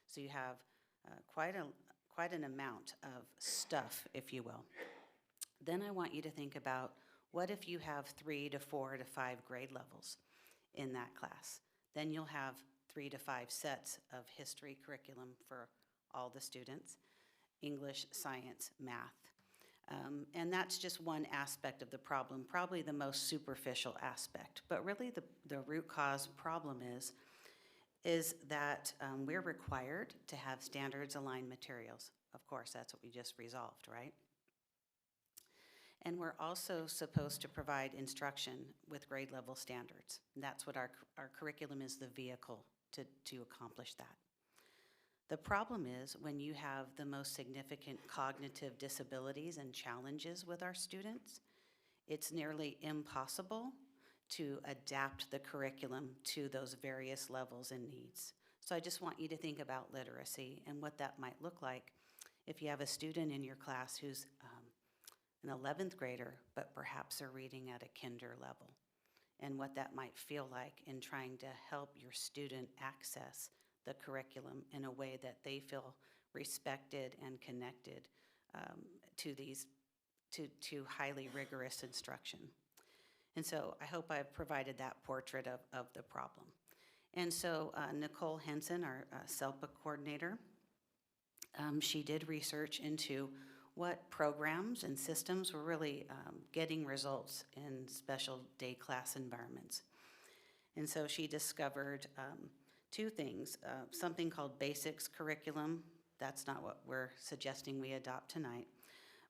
So you have quite an amount of stuff, if you will. Then I want you to think about, what if you have 3 to 4 to 5 grade levels in that class? Then you'll have 3 to 5 sets of history curriculum for all the students, English, science, math. And that's just one aspect of the problem, probably the most superficial aspect. But really the root cause problem is that we're required to have standards aligned materials. Of course, that's what we just resolved, right? And we're also supposed to provide instruction with grade level standards. And that's what our curriculum is, the vehicle to accomplish that. The problem is when you have the most significant cognitive disabilities and challenges with our students, it's nearly impossible to adapt the curriculum to those various levels and needs. So I just want you to think about literacy and what that might look like if you have a student in your class who's an 11th grader, but perhaps are reading at a kinder level, and what that might feel like in trying to help your student access the curriculum in a way that they feel respected and connected to highly rigorous instruction. And so I hope I've provided that portrait of the problem. And so Nicole Henson, our SELPA coordinator, she did research into what programs and systems were really getting results in special day class environments. And so she discovered 2 things, something called basics curriculum. That's not what we're suggesting we adopt tonight,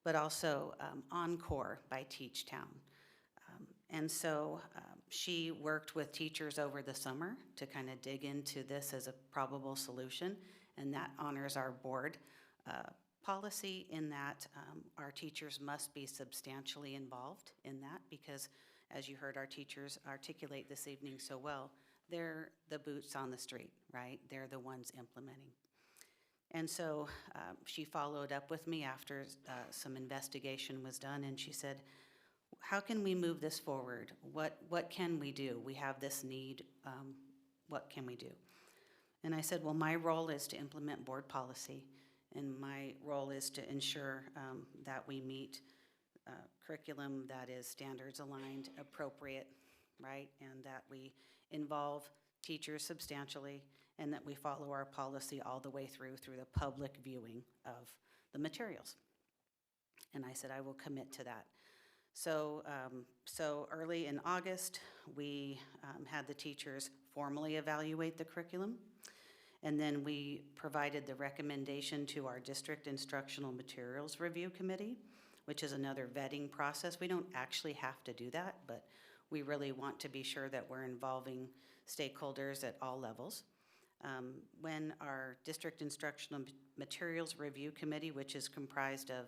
but also Encore by Teach Town. And so she worked with teachers over the summer to kind of dig into this as a probable solution, and that honors our board policy in that our teachers must be substantially involved in that, because as you heard our teachers articulate this evening so well, they're the boots on the street, right? They're the ones implementing. And so she followed up with me after some investigation was done, and she said, how can we move this forward? What can we do? We have this need, what can we do? And I said, well, my role is to implement board policy, and my role is to ensure that we meet curriculum that is standards aligned, appropriate, right? And that we involve teachers substantially, and that we follow our policy all the way through the public viewing of the materials. And I said, I will commit to that. So early in August, we had the teachers formally evaluate the curriculum, and then we provided the recommendation to our District Instructional Materials Review Committee, which is another vetting process. We don't actually have to do that, but we really want to be sure that we're involving stakeholders at all levels. When our District Instructional Materials Review Committee, which is comprised of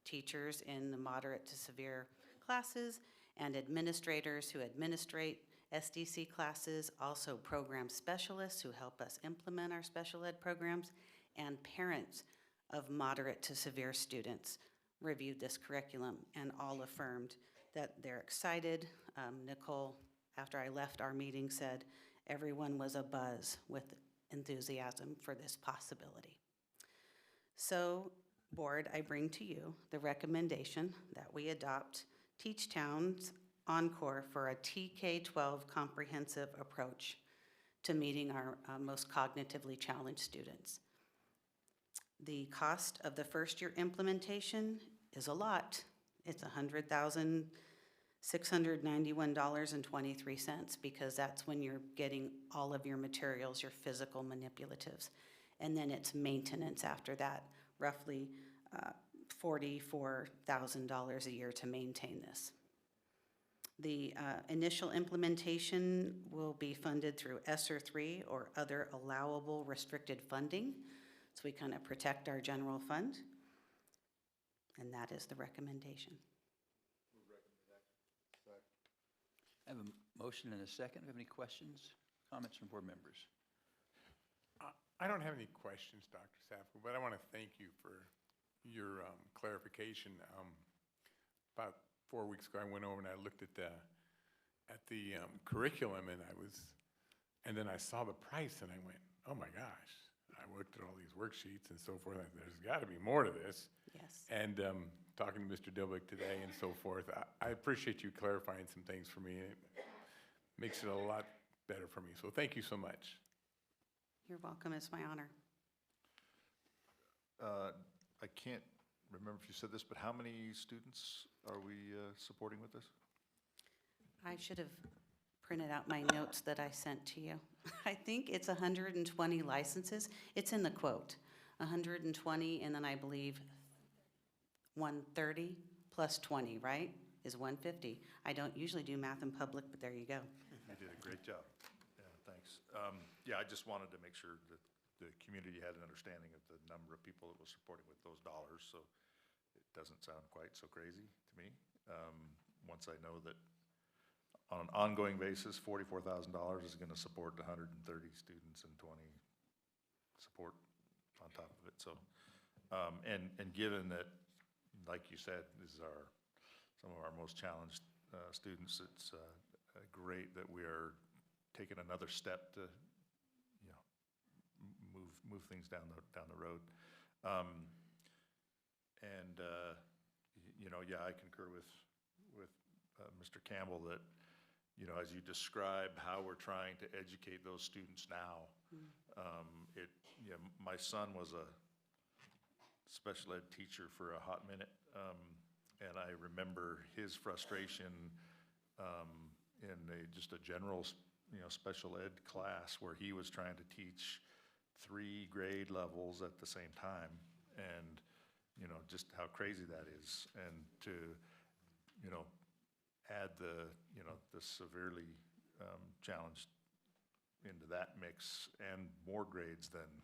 teachers in the moderate to severe classes and administrators who administrate SDC classes, also program specialists who help us implement our special ed programs, and parents of moderate to severe students reviewed this curriculum and all affirmed that they're excited. Nicole, after I left our meeting, said everyone was abuzz with enthusiasm for this possibility. So, board, I bring to you the recommendation that we adopt Teach Town's Encore for a TK-12 comprehensive approach to meeting our most cognitively challenged students. The cost of the first-year implementation is a lot. It's $100,691.23 because that's when you're getting all of your materials, your physical manipulatives. And then it's maintenance after that, roughly $44,000 a year to maintain this. The initial implementation will be funded through ESSER 3 or other allowable restricted funding. So we kind of protect our general fund. And that is the recommendation. I have a motion and a second. Do you have any questions, comments from board members? I don't have any questions, Dr. Safko, but I want to thank you for your clarification. About 4 weeks ago, I went over and I looked at the curriculum, and then I saw the price, and I went, oh my gosh. I looked at all these worksheets and so forth. There's got to be more to this. Yes. And talking to Mr. Dilbeck today and so forth, I appreciate you clarifying some things for me. It makes it a lot better for me. So thank you so much. You're welcome. It's my honor. I can't remember if you said this, but how many students are we supporting with this? I should have printed out my notes that I sent to you. I think it's 120 licenses. It's in the quote. 120, and then I believe 130 plus 20, right, is 150. I don't usually do math in public, but there you go. You did a great job. Yeah, thanks. Yeah, I just wanted to make sure that the community had an understanding of the number of people that was supporting with those dollars, so it doesn't sound quite so crazy to me. Once I know that on an ongoing basis, $44,000 is going to support 130 students and 20 support on top of it. So, and given that, like you said, this is some of our most challenged students, it's great that we are taking another step to, move things down the road. Yeah, I concur with Mr. Campbell that, as you describe how we're trying to educate those students now, my son was a special ed teacher for a hot minute, and I remember his frustration in just a general, special ed class where he was trying to teach 3 grade levels at the same time, and just how crazy that is, and to add the severely challenged into that mix and more grades than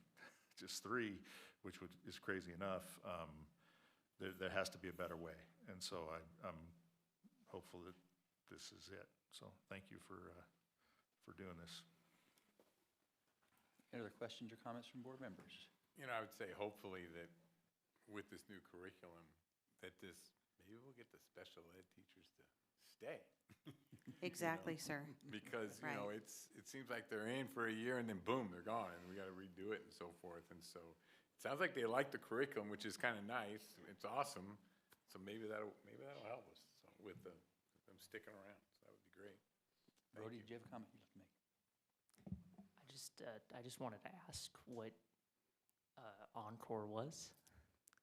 just 3, which is crazy enough. There has to be a better way, and so I'm hopeful that this is it. So thank you for doing this. Any other questions or comments from board members? I would say hopefully that with this new curriculum, that maybe we'll get the special ed teachers to stay. Exactly, sir. Because, Right. it seems like they're in for a year and then boom, they're gone, and we got to redo it and so forth. And so it sounds like they like the curriculum, which is kind of nice. It's awesome. So maybe that'll help us with them sticking around. So that would be great. Brody, did you have a comment you'd like to make? I just wanted to ask what Encore was.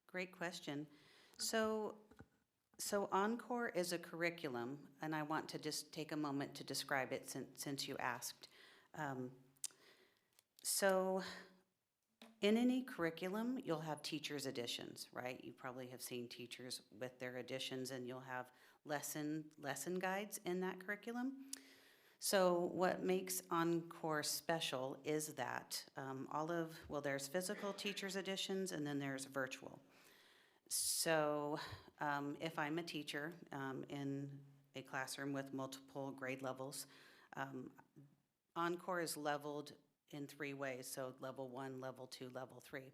Great question. So Encore is a curriculum, and I want to just take a moment to describe it since you asked. So in any curriculum, you'll have teachers' editions, right? You probably have seen teachers with their editions, and you'll have lesson guides in that curriculum. So what makes Encore special is that there's physical teachers' editions, and then there's virtual. So if I'm a teacher in a classroom with multiple grade levels, Encore is leveled in 3 ways, so level 1, level 2, level 3.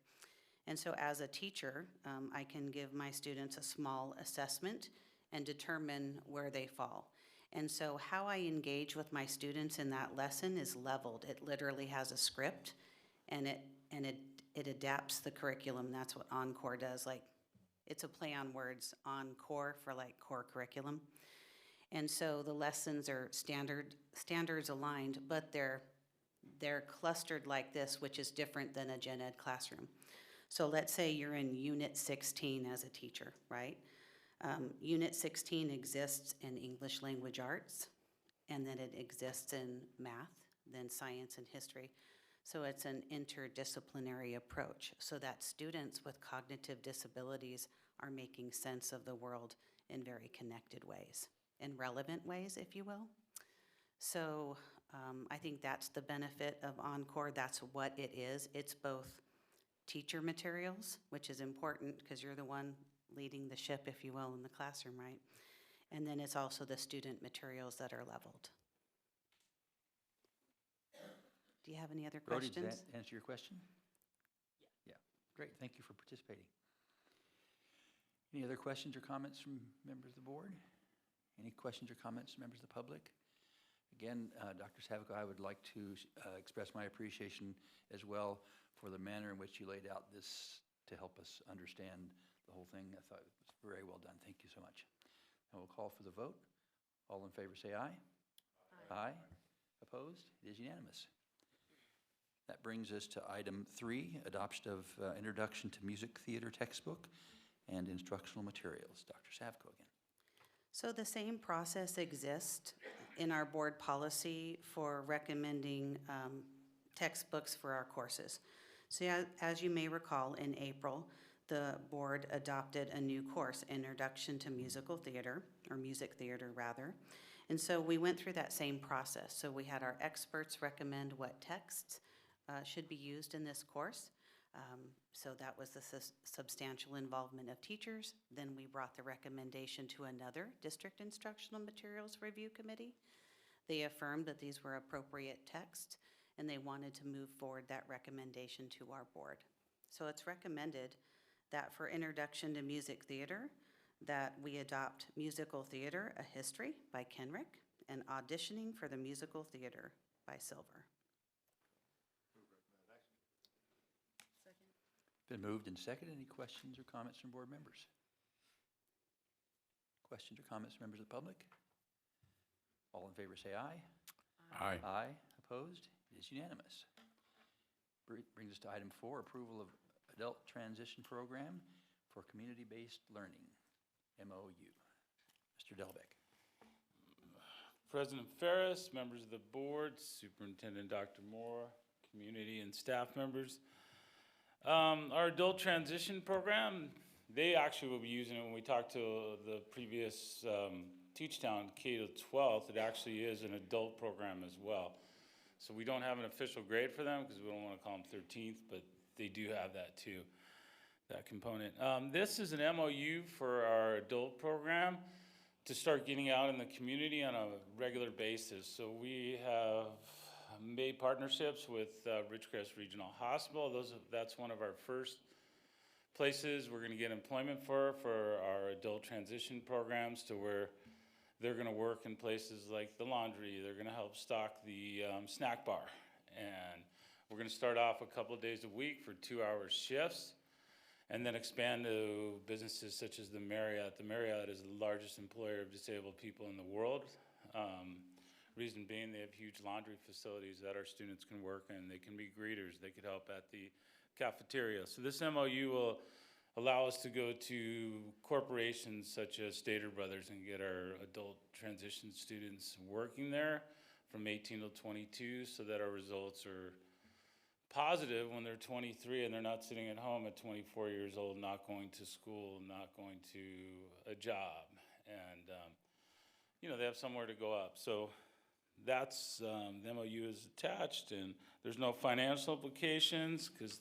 And so as a teacher, I can give my students a small assessment and determine where they fall. And so how I engage with my students in that lesson is leveled. It literally has a script, and it adapts the curriculum. That's what Encore does. Like, it's a play on words, Encore for like core curriculum. And so the lessons are standards aligned, but they're clustered like this, which is different than a gen ed classroom. So let's say you're in Unit 16 as a teacher, right? Unit 16 exists in English Language Arts, and then it exists in math, then science and history. So it's an interdisciplinary approach so that students with cognitive disabilities are making sense of the world in very connected ways, in relevant ways, if you will. So I think that's the benefit of Encore. That's what it is. It's both teacher materials, which is important because you're the one leading the ship, if you will, in the classroom, right? And then it's also the student materials that are leveled. Do you have any other Brody, questions? does that answer your question? Yeah. Great, thank you for participating. Any other questions or comments from members of the board? Any questions or comments from members of the public? Again, Dr. Savico, I would like to express my appreciation as well for the manner in which you laid out this to help us understand the whole thing. I thought it was very well done. Thank you so much. And we'll call for the vote. All in favor say aye. Aye. Opposed? It is unanimous. That brings us to item 3, adoption of Introduction to Music Theater textbook and instructional materials. Dr. Savico again. So the same process exists in our board policy for recommending textbooks for our courses. So as you may recall, in April, the board adopted a new course, Introduction to Musical Theater, or Music Theater rather. And so we went through that same process. So we had our experts recommend what texts should be used in this course. So that was the substantial involvement of teachers. Then we brought the recommendation to another district instructional materials review committee. They affirmed that these were appropriate texts, and they wanted to move forward that recommendation to our board. So it's recommended that for Introduction to Music Theater, that we adopt Musical Theater, A History by Kenrick, and Auditioning for the Musical Theater by Silver. Been moved and seconded. Any questions or comments from board members? Questions or comments from members of the public? All in favor say aye. Aye. Aye. Opposed? It is unanimous. Brings us to item 4, approval of Adult Transition Program for Community-Based Learning, MOU. Mr. Delbeck. President Ferris, members of the board, Superintendent Dr. Moore, community and staff members. Our adult transition program, they actually will be using it when we talked to the previous Teach Town K to 12th. It actually is an adult program as well. So we don't have an official grade for them because we don't want to call them 13th, but they do have that too, that component. This is an MOU for our adult program to start getting out in the community on a regular basis. So we have made partnerships with Ridgecrest Regional Hospital. That's one of our first places we're going to get employment for our adult transition programs, to where they're going to work in places like the laundry. They're going to help stock the snack bar. And we're going to start off a couple of days a week for 2-hour shifts, and then expand to businesses such as the Marriott. The Marriott is the largest employer of disabled people in the world. Reason being, they have huge laundry facilities that our students can work in. They can be greeters. They could help at the cafeteria. So this MOU will allow us to go to corporations such as Stater Brothers and get our adult transition students working there from 18 to 22, so that our results are positive when they're 23 and they're not sitting at home at 24 years old, not going to school, not going to a job. And, they have somewhere to go up. So that's, the MOU is attached, and there's no financial implications because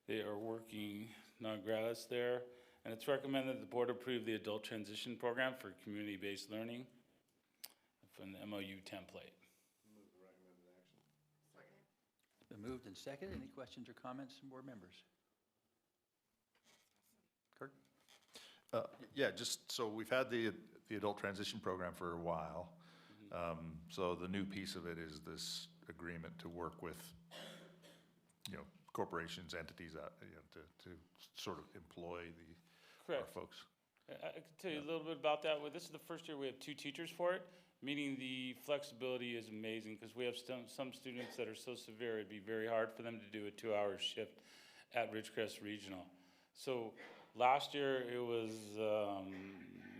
they are working non-gratis there. And it's recommended that the board approve the adult transition program for community-based learning from the MOU template. Move the recommended action. Second. It's been moved and seconded. Any questions or comments from board members? Kurt? Yeah, just so we've had the adult transition program for a while. So the new piece of it is this agreement to work with, corporations, entities, to sort of employ our folks. I can tell you a little bit about that. This is the first year we have 2 teachers for it, meaning the flexibility is amazing because we have some students that are so severe, it'd be very hard for them to do a 2-hour shift at Ridgecrest Regional. So last year it was,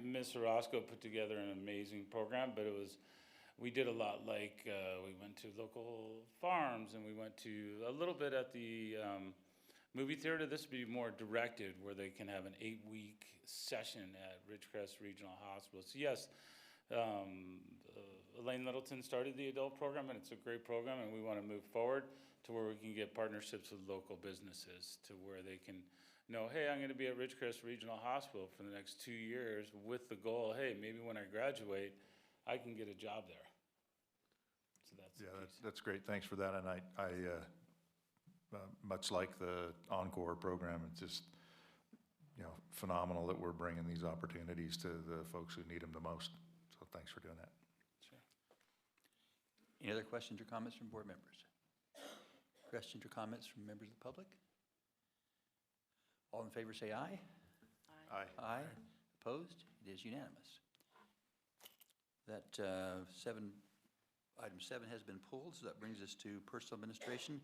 Ms. Orozco put together an amazing program, but we did a lot, like we went to local farms and we went to a little bit at the movie theater. This would be more directed where they can have an 8-week session at Ridgecrest Regional Hospital. So yes, Elaine Littleton started the adult program and it's a great program and we want to move forward to where we can get partnerships with local businesses to where they can know, hey, I'm going to be at Ridgecrest Regional Hospital for the next 2 years with the goal, hey, maybe when I graduate, I can get a job there. So that's that's great. Thanks for that. And I much like the Encore program, it's just, phenomenal that we're bringing these opportunities to the folks who need them the most. So thanks for doing that. Sure. Any other questions or comments from board members? Questions or comments from members of the public? All in favor say aye. Aye. Aye. Opposed? It is unanimous. That item 7 has been pulled, so that brings us to personal administration.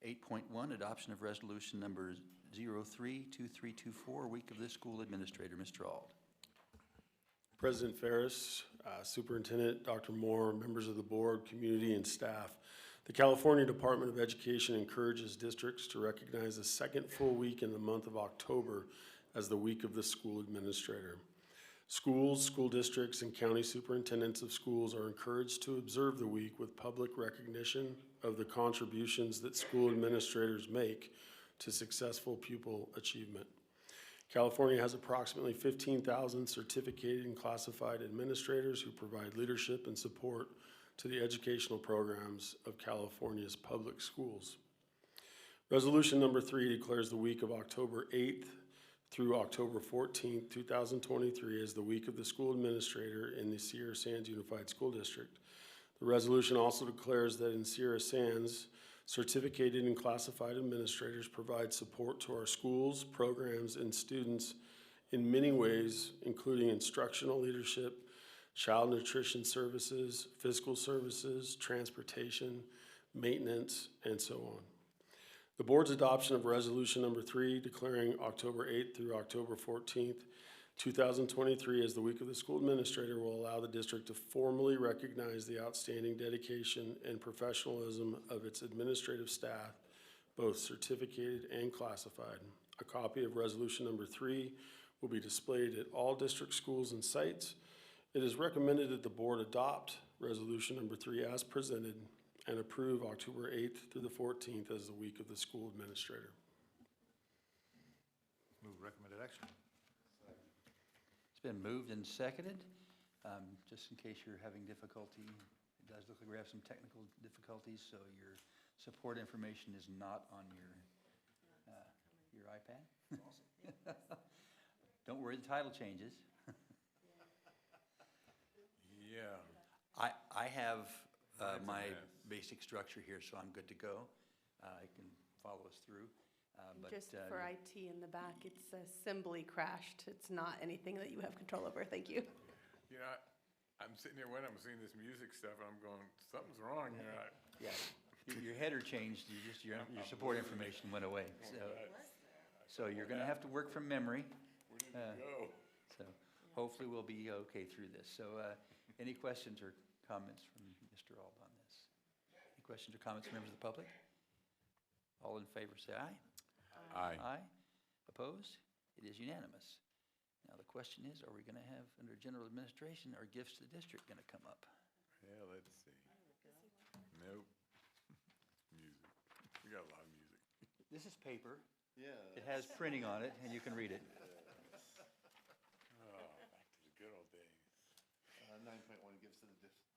8.1, adoption of resolution number 032324, week of the school administrator. Mr. Auld. President Ferris, Superintendent Dr. Moore, members of the board, community, and staff. The California Department of Education encourages districts to recognize the second full week in the month of October as the week of the school administrator. Schools, school districts, and county superintendents of schools are encouraged to observe the week with public recognition of the contributions that school administrators make to successful pupil achievement. California has approximately 15,000 certificated and classified administrators who provide leadership and support to the educational programs of California's public schools. Resolution number 3 declares the week of October 8th through October 14th, 2023 as the week of the school administrator in the Sierra Sands Unified School District. The resolution also declares that in Sierra Sands, certificated and classified administrators provide support to our schools, programs, and students in many ways, including instructional leadership, child nutrition services, fiscal services, transportation, maintenance, and so on. The board's adoption of resolution number 3 declaring October 8th through October 14th, 2023 as the week of the school administrator will allow the district to formally recognize the outstanding dedication and professionalism of its administrative staff, both certificated and classified. A copy of resolution number 3 will be displayed at all district schools and sites. It is recommended that the board adopt resolution number 3 as presented and approve October 8th through the 14th as the week of the school administrator. Move recommended action. It's been moved and seconded. Just in case you're having difficulty, it does look like we have some technical difficulties, so your support information is not on your iPad. Don't worry, the title changes. Yeah. I have my basic structure here, so I'm good to go. I can follow us through. Just for IT in the back, it's assembly crashed. It's not anything that you have control over. Thank you. You know, I'm sitting here when I'm seeing this music stuff, and I'm going, something's wrong here. Yeah, your header changed. Your support information went away. So you're going to have to work from memory. Where did it go? So hopefully we'll be okay through this. So any questions or comments from Mr. Auld on this? Any questions or comments from members of the public? All in favor say aye. Aye. Aye. Opposed? It is unanimous. Now the question is, are we going to have, under general administration, are gifts to the district going to come up? Yeah, let's see. Nope. Music. We got a lot of music. This is paper. Yeah. It has printing on it, and you can read it. Oh, back to the good old days. 9.1 gifts to the district.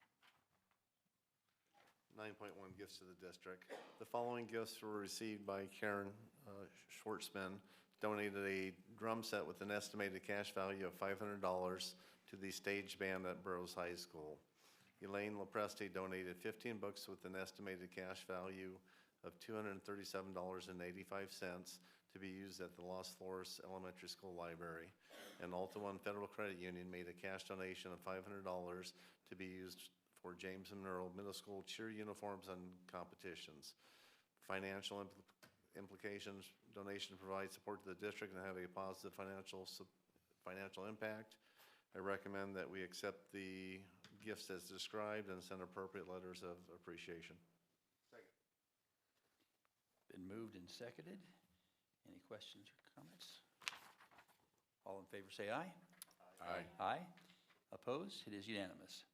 9.1 gifts to the district. The following gifts were received by Karen Schwartzman, donated a drum set with an estimated cash value of $500 to the stage band at Burroughs High School. Elaine Lopresti donated 15 books with an estimated cash value of $237.85 to be used at the Los Flores Elementary School Library. And Alta One Federal Credit Union made a cash donation of $500 to to be used for James and Earl Middle School cheer uniforms and competitions. Financial implications, donation provides support to the district and have a positive financial impact. I recommend that we accept the gifts as described and send appropriate letters of appreciation. Been moved and seconded. Any questions or comments? All in favor say aye. Aye. Aye. Opposed? It is unanimous.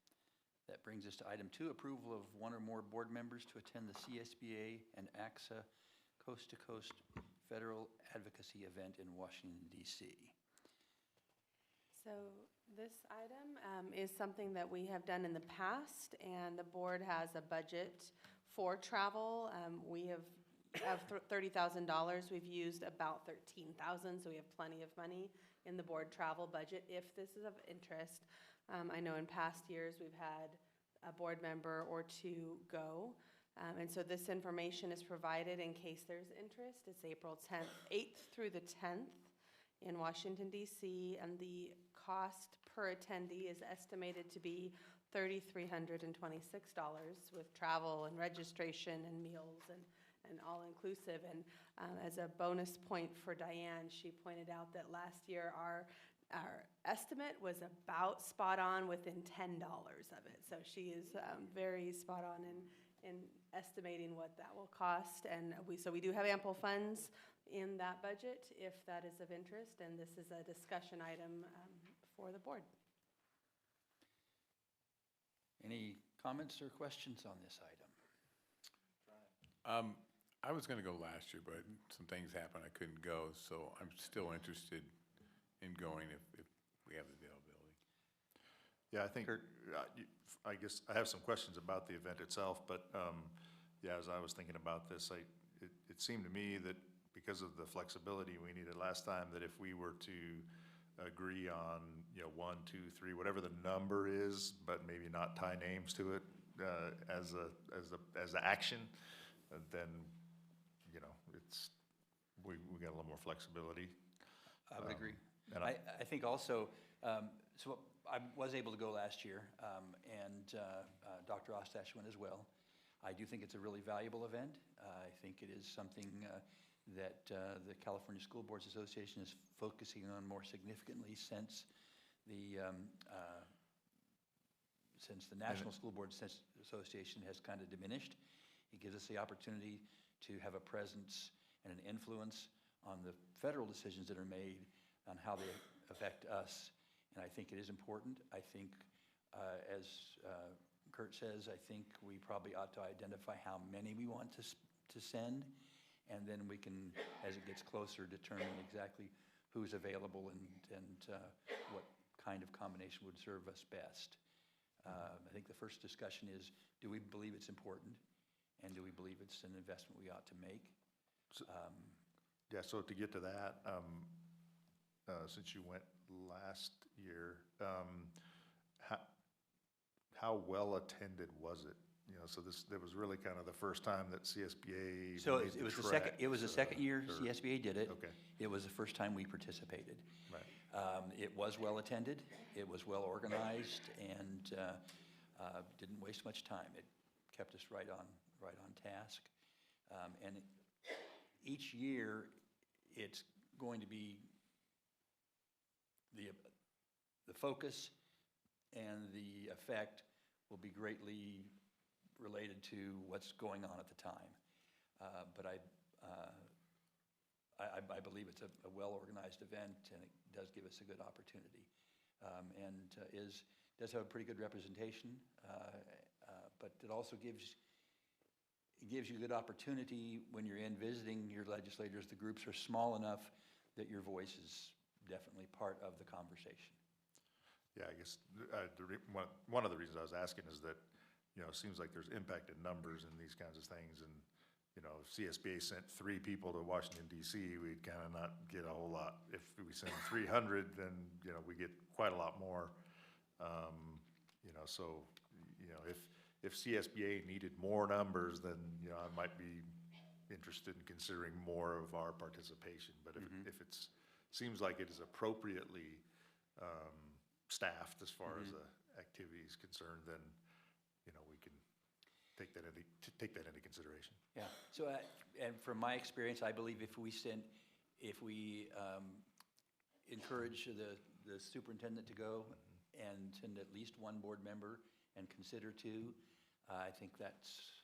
That brings us to item 2, approval of one or more board members to attend the CSBA and AXA Coast to Coast Federal Advocacy event in Washington, D.C. So this item is something that we have done in the past, and the board has a budget for travel. We have $30,000. We've used about $13,000, so we have plenty of money in the board travel budget if this is of interest. I know in past years we've had a board member or two go. And so this information is provided in case there's interest. It's April 8th through the 10th in Washington, D.C., and the cost per attendee is estimated to be $3,326 with travel and registration and meals and all-inclusive. And as a bonus point for Diane, she pointed out that last year our estimate was about spot on within $10 of it. So she is very spot on in estimating what that will cost. And we do have ample funds in that budget if that is of interest. And this is a discussion item for the board. Any comments or questions on this item? I was going to go last year, but some things happened. I couldn't go, so I'm still interested in going if we have the availability. Yeah, I think, I guess I have some questions about the event itself, but yeah, as I was thinking about this, it seemed to me that because of the flexibility we needed last time, that if we were to agree on, 1, 2, 3, whatever the number is, but maybe not tie names to it as a action, then, we got a little more flexibility. I would agree. And I think also, so I was able to go last year, and Dr. Ostash went as well. I do think it's a really valuable event. I think it is something that the California School Boards Association is focusing on more significantly since the National School Boards Association has kind of diminished. It gives us the opportunity to have a presence and an influence on the federal decisions that are made on how they affect us. And I think it is important. I think, as Kurt says, I think we probably ought to identify how many we want to send, and then we can, as it gets closer, determine exactly who's available and what kind of combination would serve us best. I think the first discussion is, do we believe it's important, and do we believe it's an investment we ought to make? Yeah, so to get to that, since you went last year, how well attended was it? So that was really kind of the first time that CSBA. So it was the second. It was the second year or- CSBA did it. Okay. It was the first time we participated. Right. It was well attended. It was well organized, and didn't waste much time. It kept us right on task. And each year, it's going to be the focus and the effect will be greatly related to what's going on at the time. But I believe it's a well-organized event, and it does give us a good opportunity. And does have a pretty good representation, but it also gives you a good opportunity when you're in visiting your legislators. The groups are small enough that your voice is definitely part of the conversation. Yeah, I guess one of the reasons I was asking is that, it seems like there's impact in numbers and these kinds of things. And, if CSBA sent 3 people to Washington, D.C., we'd kind of not get a whole lot. If we send 300, then, we get quite a lot more. So, if CSBA needed more numbers, then, I might be interested in considering more of our participation. But if it seems like it is appropriately staffed as far activity is concerned, then, you know, we can take that into consideration. Yeah, so, and from my experience, I believe if we encourage the superintendent to go and send at least one board member and consider two, I think that's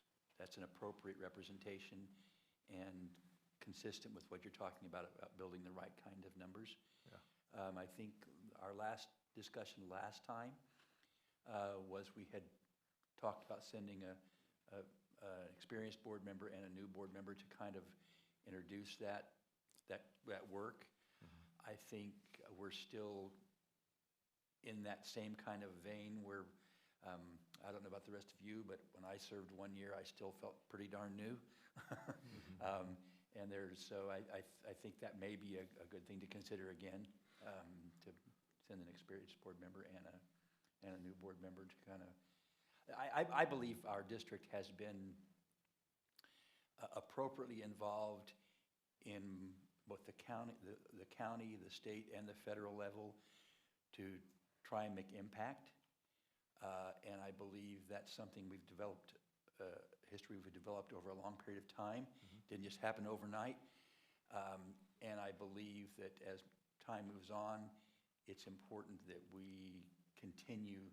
an appropriate representation and consistent with what you're talking about building the right kind of numbers. Yeah. I think our last discussion last time was we had talked about sending an experienced board member and a new board member to kind of introduce that work. I think we're still in that same kind of vein where, I don't know about the rest of you, but when I served 1 year, I still felt pretty darn new. And I think that may be a good thing to consider again, to send an experienced board member and a new board member to kind of, I believe our district has been appropriately involved in both the county, the state, and the federal level to try and make impact. And I believe that's something we've developed, history we've developed over a long period of time. Didn't just happen overnight. And I believe that as time moves on, it's important that we continue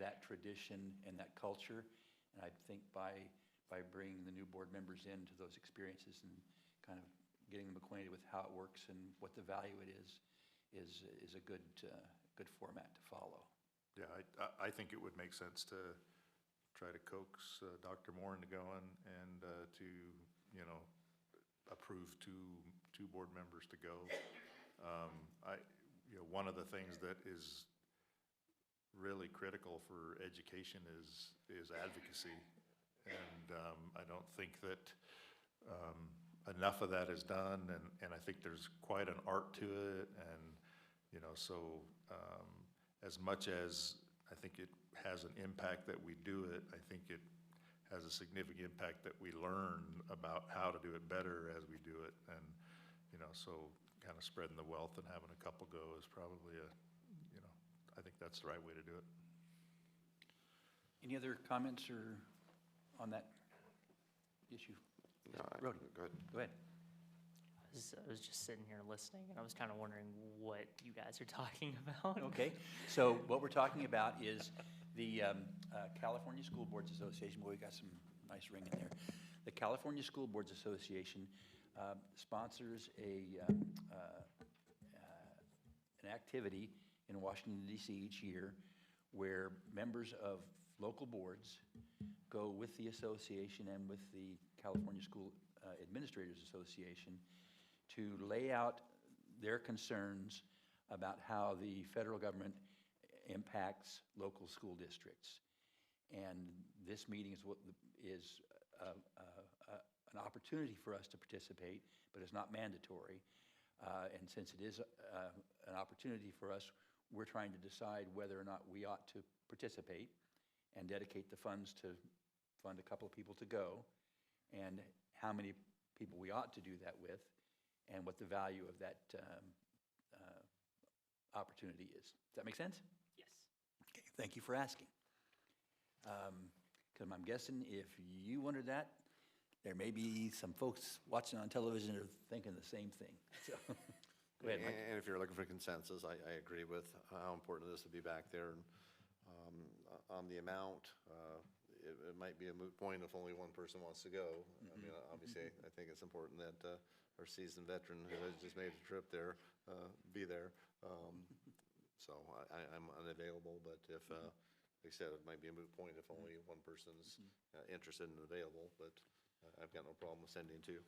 that tradition and that culture. And I think by bringing the new board members into those experiences and kind of getting them acquainted with how it works and what the value it is a good format to follow. Yeah, I think it would make sense to try to coax Dr. Moore into going and to, you know, approve two board members to go. One of the things that is really critical for education is advocacy. And I don't think that enough of that is done, and I think there's quite an art to it. And, you know, so as much as I think it has an impact that we do it, I think it has a significant impact that we learn about how to do it better as we do it. And, you know, so kind of spreading the wealth and having a couple go is probably I think that's the right way to do it. Any other comments or on that issue? No, Rhodey, go ahead. Go ahead. I was just sitting here listening, and I was kind of wondering what you guys are talking about. Okay, so what we're talking about is the California School Boards Association. Boy, we got some nice ring in there. The California School Boards Association sponsors an activity in Washington, D.C. each year where members of local boards go with the association and with the California School Administrators Association to lay out their concerns about how the federal government impacts local school districts. And this meeting is an opportunity for us to participate, but it's not mandatory. And since it is an opportunity for us, we're trying to decide whether or not we ought to participate and dedicate the funds to fund a couple of people to go, and how many people we ought to do that with, and what the value of that opportunity is. Does that make sense? Yes. Okay, thank you for asking. Because I'm guessing if you wondered that, there may be some folks watching on television who are thinking the same thing. So, go ahead, Mike. And if you're looking for consensus, I agree with how important it is to be back there. And on the amount, it might be a moot point if only one person wants to go. I mean, obviously, I think it's important that our seasoned veteran who has just made a trip there be there. So I'm unavailable, but if, like I said, it might be a moot point if only one person's interested and available, but I've got no problem with sending two.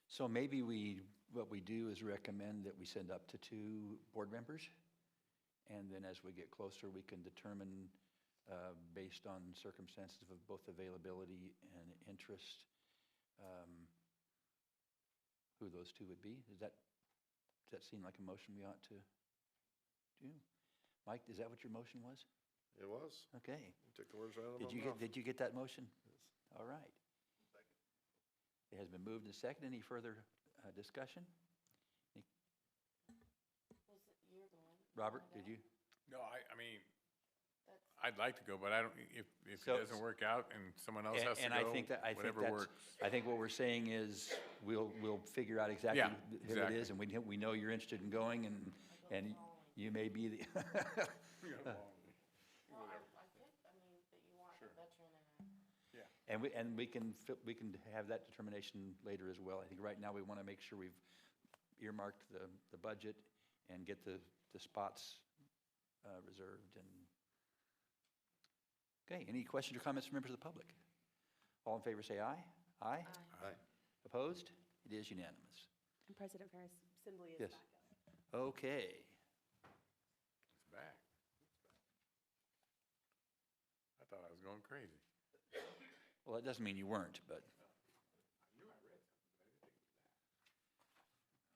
So maybe what we do is recommend that we send up to 2 board members, and then as we get closer, we can determine, based on circumstances of both availability and interest, who those 2 would be. Does that seem like a motion we ought to do? Mike, is that what your motion was? It was. Okay. You took the words right out of my mouth. Did you get that motion? Yes. All right. It has been moved and seconded. Any further discussion? Robert, did you? No, I mean, I'd like to go, but I don't, if So- it doesn't work out and someone else has to And go, I think whatever works. I think what we're saying is, we'll figure out exactly Yeah, who it exactly. is, and we know you're interested in going, and you may be the, and we can have that determination later as well. I think right now, we want to make sure we've earmarked the budget and get the spots reserved. And okay, any questions or comments from members of the public? All in favor say aye. Aye? Aye. Opposed? It is unanimous. And President Ferris, Assembly is Yes. back up. Okay. It's back. I thought I was going crazy. Well, that doesn't mean you weren't, but.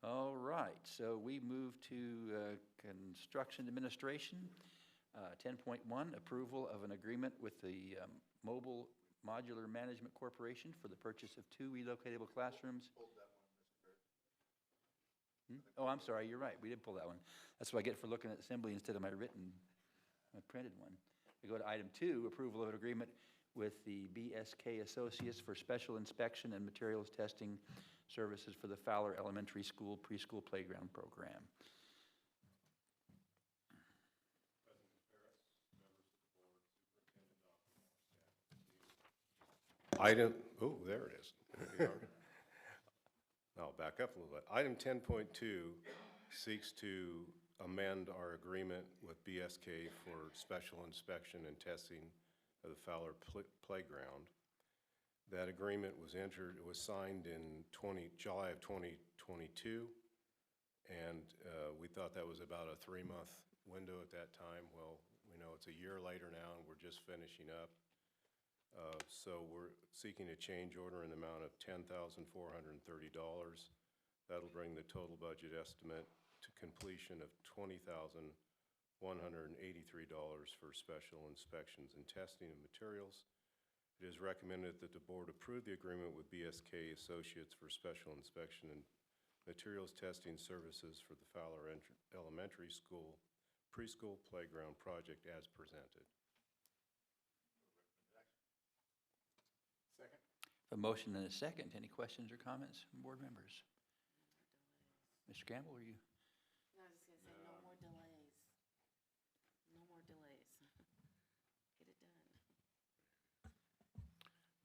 All right, so we move to construction administration. 10.1, approval of an agreement with the Mobile Modular Management Corporation for the purchase of 2 relocatable classrooms. Oh, I'm sorry, you're right, we did pull that one. That's what I get for looking at assembly instead of my printed one. We go to item 2, approval of an agreement with the BSK Associates for special inspection and materials testing services for the Fowler Elementary School preschool playground program. Item, oh, there it is. There you are. I'll back up a little bit. Item 10.2 seeks to amend our agreement with BSK for special inspection and testing of the Fowler Playground. That agreement was signed in July of 2022, and we thought that was about a 3-month window at that time. Well, we know it's a year later now, and we're just finishing up. So we're seeking a change order in the amount of $10,430. That'll bring the total budget estimate to completion of $20,183 for special inspections and testing of materials. It is recommended that the board approve the agreement with BSK Associates for special inspection and materials testing services for the Fowler Elementary School preschool playground project as presented. Second. A motion and a second. Any questions or comments from board members? Mr. Campbell, are you? I was just gonna say, no more delays. No more delays. Get it done.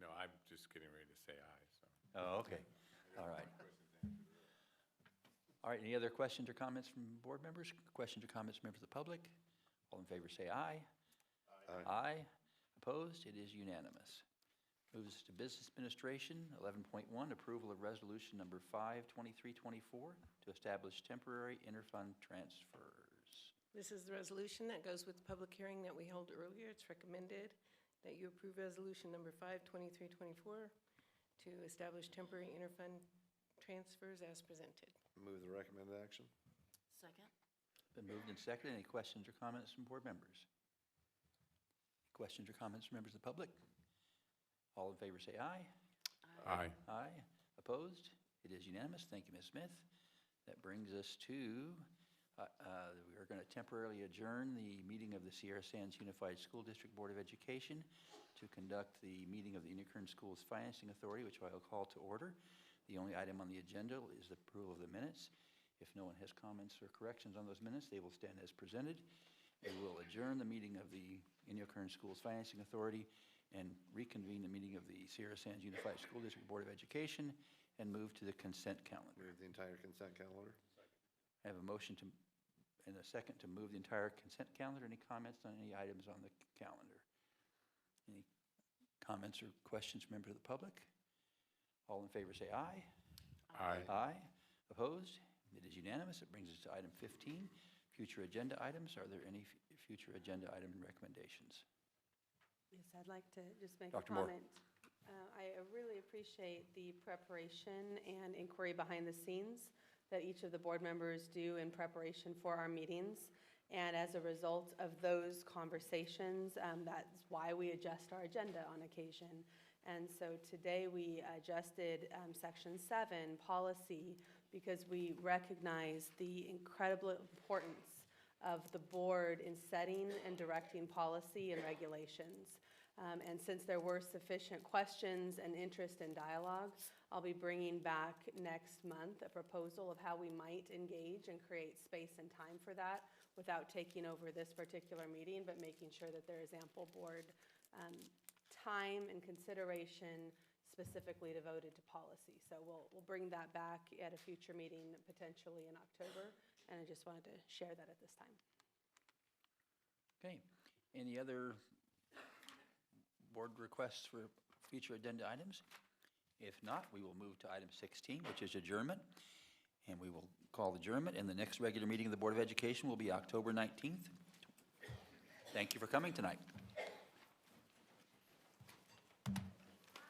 No, I'm just getting ready to say aye, so. Oh, okay. All right. All right, any other questions or comments from board members? Questions or comments from members of the public? All in favor say aye. Aye. Aye. Opposed? It is unanimous. Moves to business administration. 11.1, approval of resolution number 5/2324 to establish temporary interfund transfers. This is the resolution that goes with the public hearing that we held earlier. It's recommended that you approve resolution number 5/2324 to establish temporary interfund transfers as presented. Move the recommended action. Second? Been moved and seconded. Any questions or comments from board members? Questions or comments from members of the public? All in favor say aye. Aye. Aye. Opposed? It is unanimous. Thank you, Ms. Smith. That brings us to, we are going to temporarily adjourn the meeting of the Sierra Sands Unified School District Board of Education to conduct the meeting of the Unicorn Schools Financing Authority, which I will call to order. The only item on the agenda is the approval of the minutes. If no one has comments or corrections on those minutes, they will stand as presented. We will adjourn the meeting of the Unicorn Schools Financing Authority and reconvene the meeting of the Sierra Sands Unified School District Board of Education and move to the consent calendar. Move the entire consent calendar. I have a motion to, and a second to move the entire consent calendar. Any comments on any items on the calendar? Any comments or questions from members of the public? All in favor say aye. Aye. Aye. Opposed? It is unanimous. It brings us to item 15, future agenda items. Are there any future agenda item recommendations? Yes, I'd like to just make Dr. a Moore. comment. I really appreciate the preparation and inquiry behind the scenes that each of the board members do in preparation for our meetings. And as a result of those conversations, that's why we adjust our agenda on occasion. And so today we adjusted Section 7, policy, because we recognize the incredible importance of the board in setting and directing policy and regulations. And since there were sufficient questions and interest in dialogue, I'll be bringing back next month a proposal of how we might engage and create space and time for that without taking over this particular meeting, but making sure that there is ample board time and consideration specifically devoted to policy. So we'll bring that back at a future meeting, potentially in October, and I just wanted to share that at this time. Okay. Any other board requests for future agenda items? If not, we will move to item 16, which is adjournment. And we will call adjournment, and the next regular meeting of the Board of Education will be October 19th. Thank you for coming tonight.